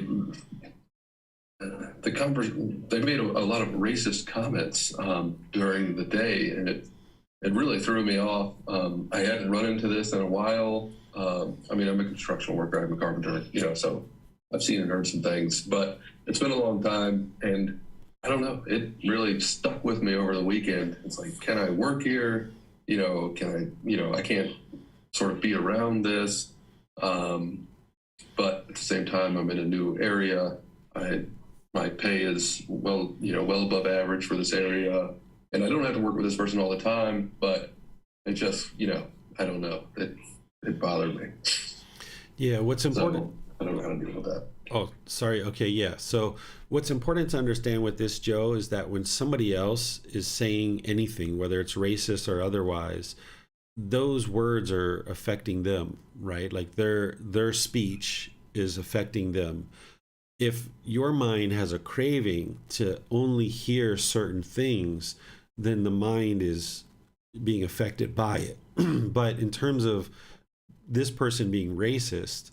made a lot of racist comments during the day, and it really threw me off. I hadn't run into this in a while. I'm a construction worker. I'm a carpenter, so I've seen and heard some things, but it's been a long time, and I don't know. It really stuck with me over the weekend. It's like, can I work here? Can I, I can't sort of be around this. But at the same time, I'm in a new area. My pay is well above average for this area, and I don't have to work with this person all the time, but it just, I don't know. It bothered me. Yeah, what's important? So, I don't know how to deal with that. Oh, sorry. Okay, yeah. So what's important to understand with this, Joe, is that when somebody else is saying anything, whether it's racist or otherwise, those words are affecting them, right? Like their speech is affecting them. If your mind has a craving to only hear certain things, then the mind is being affected by it. But in terms of this person being racist,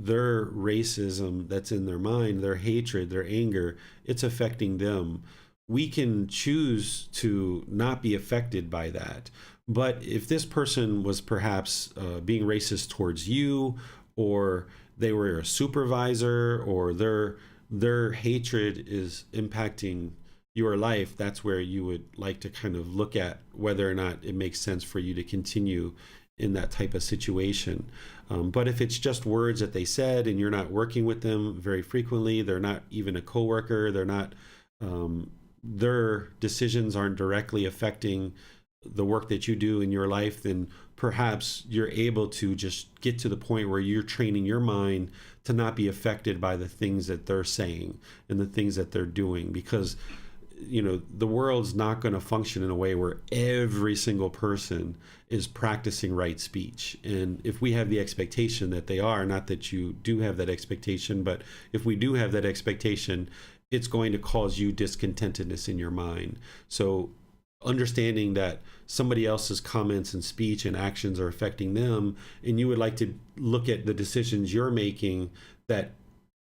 their racism that's in their mind, their hatred, their anger, it's affecting them. We can choose to not be affected by that. But if this person was perhaps being racist towards you, or they were a supervisor, or their hatred is impacting your life, that's where you would like to kind of look at whether or not it makes sense for you to continue in that type of situation. But if it's just words that they said and you're not working with them very frequently, they're not even a coworker, they're not, their decisions aren't directly affecting the work that you do in your life, then perhaps you're able to just get to the point where you're training your mind to not be affected by the things that they're saying and the things that they're doing, because the world's not going to function in a way where every single person is practicing right speech. And if we have the expectation that they are, not that you do have that expectation, but if we do have that expectation, it's going to cause you discontentedness in your mind. So understanding that somebody else's comments and speech and actions are affecting them, and you would like to look at the decisions you're making that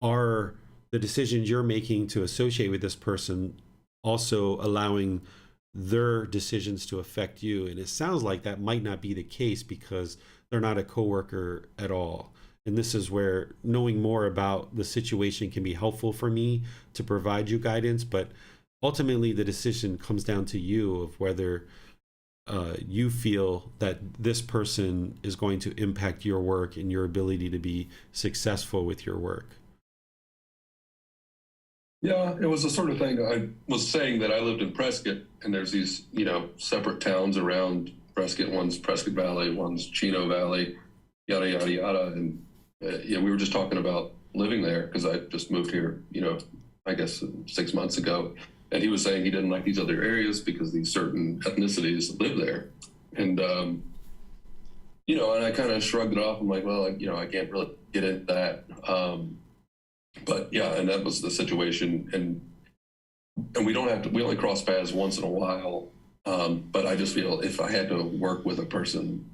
are the decisions you're making to associate with this person, also allowing their decisions to affect you. And it sounds like that might not be the case because they're not a coworker at all. And this is where knowing more about the situation can be helpful for me to provide you guidance. But ultimately, the decision comes down to you of whether you feel that this person is going to impact your work and your ability to be successful with your work. Yeah, it was the sort of thing. I was saying that I lived in Prescott, and there's these, separate towns around Prescott. One's Prescott Valley, one's Chino Valley, yada, yada, yada. And, we were just talking about living there because I just moved here, I guess 6 months ago. And he was saying he didn't like these other areas because these certain ethnicities live there. And, and I kind of shrugged it off. I'm like, well, I can't really get into that. But yeah, and that was the situation, and we only cross paths once in a while. But I just feel if I had to work with a person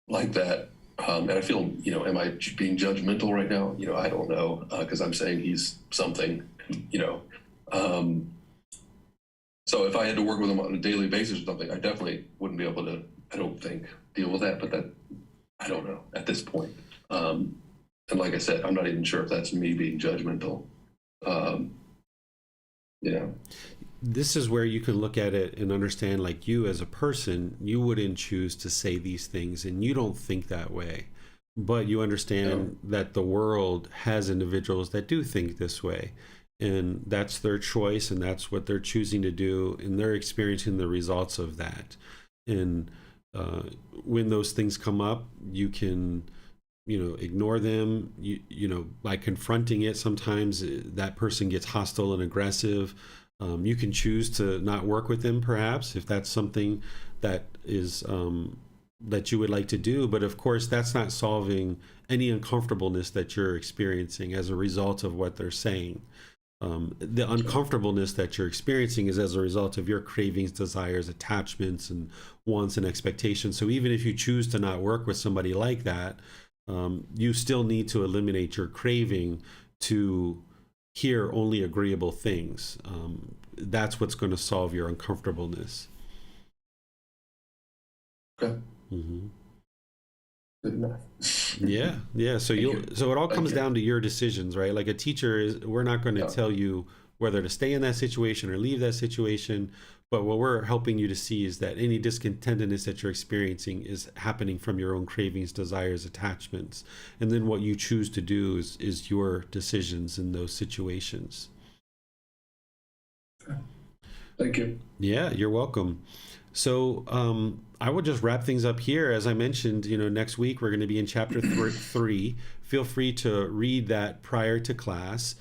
like that, and I feel, am I being judgmental right now? I don't know, because I'm saying he's something, so if I had to work with him on a daily basis or something, I definitely wouldn't be able to, I don't think, deal with that, but I don't know at this point. And like I said, I'm not even sure if that's me being judgmental. this is where you can look at it and understand, like, you as a person, you wouldn't choose to say these things and you don't think that way, but you understand that the world has individuals that do think this way, and that's their choice and that's what they're choosing to do, and they're experiencing the results of that. And when those things come up, you can, ignore them. By confronting it, sometimes that person gets hostile and aggressive. You can choose to not work with them, perhaps, if that's something that is that you would like to do. But of course, that's not solving any uncomfortableness that you're experiencing as a result of what they're saying. The uncomfortableness that you're experiencing is as a result of your cravings, desires, attachments, and wants and expectations. So even if you choose to not work with somebody like that, you still need to eliminate your craving to hear only agreeable things. That's what's going to solve your uncomfortableness. Okay. Mm-hmm. Good enough. Yeah. So it all comes down to your decisions, right? Like a teacher we're not going to tell you whether to stay in that situation or leave that situation. But what we're helping you to see is that any discontentedness that you're experiencing is happening from your own cravings, desires, attachments. And then what you choose to do is your decisions in those situations. Thank you. Yeah, you're welcome. So I will just wrap things up here. As I mentioned, next week we're going to be in chapter 3. Feel free to read that prior to class.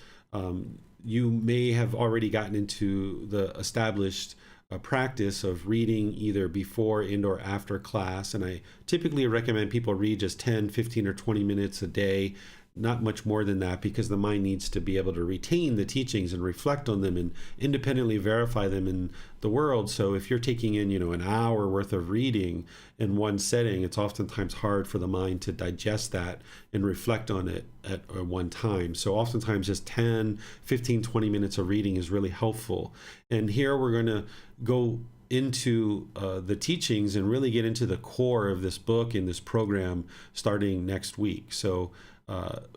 You may have already gotten into the established practice of reading either before and or after class. And I typically recommend people read just 10, 15, or 20 minutes a day, not much more than that, because the mind needs to be able to retain the teachings and reflect on them and independently verify them in the world. So if you're taking in, an hour worth of reading in one setting, it's oftentimes hard for the mind to digest that and reflect on it at one time. So oftentimes just 10, 15, 20 minutes of reading is really helpful. And here we're going to go into the teachings and really get into the core of this book and this program starting next week. So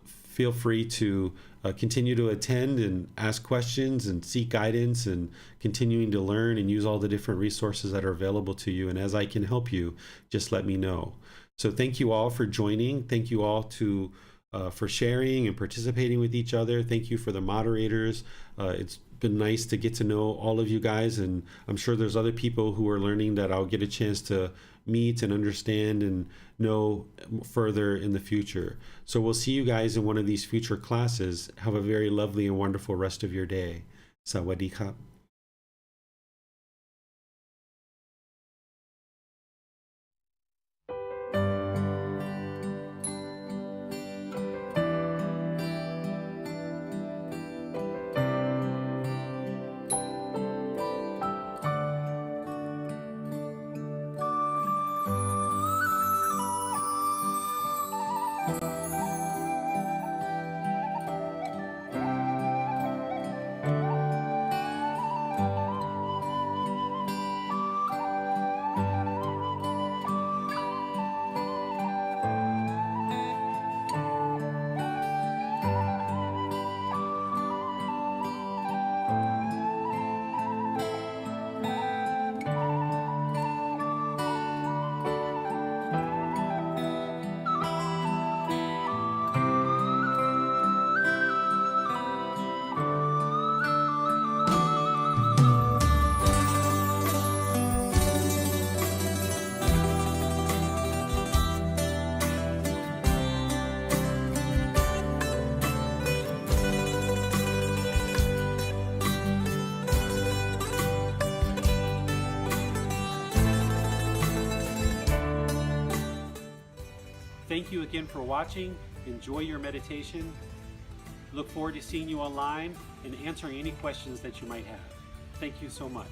feel free to continue to attend and ask questions and seek guidance and continuing to learn and use all the different resources that are available to you. And as I can help you, just let me know. So thank you all for joining. Thank you all for sharing and participating with each other. Thank you for the moderators. It's been nice to get to know all of you guys, and I'm sure there's other people who are learning that I'll get a chance to meet and understand and know further in the future. So we'll see you guys in one of these future classes. Have a very lovely and wonderful rest of your day. Sawadee krap. Thank you again for watching. Enjoy your meditation. Look forward to seeing you online and answering any questions that you might have. Thank you so much.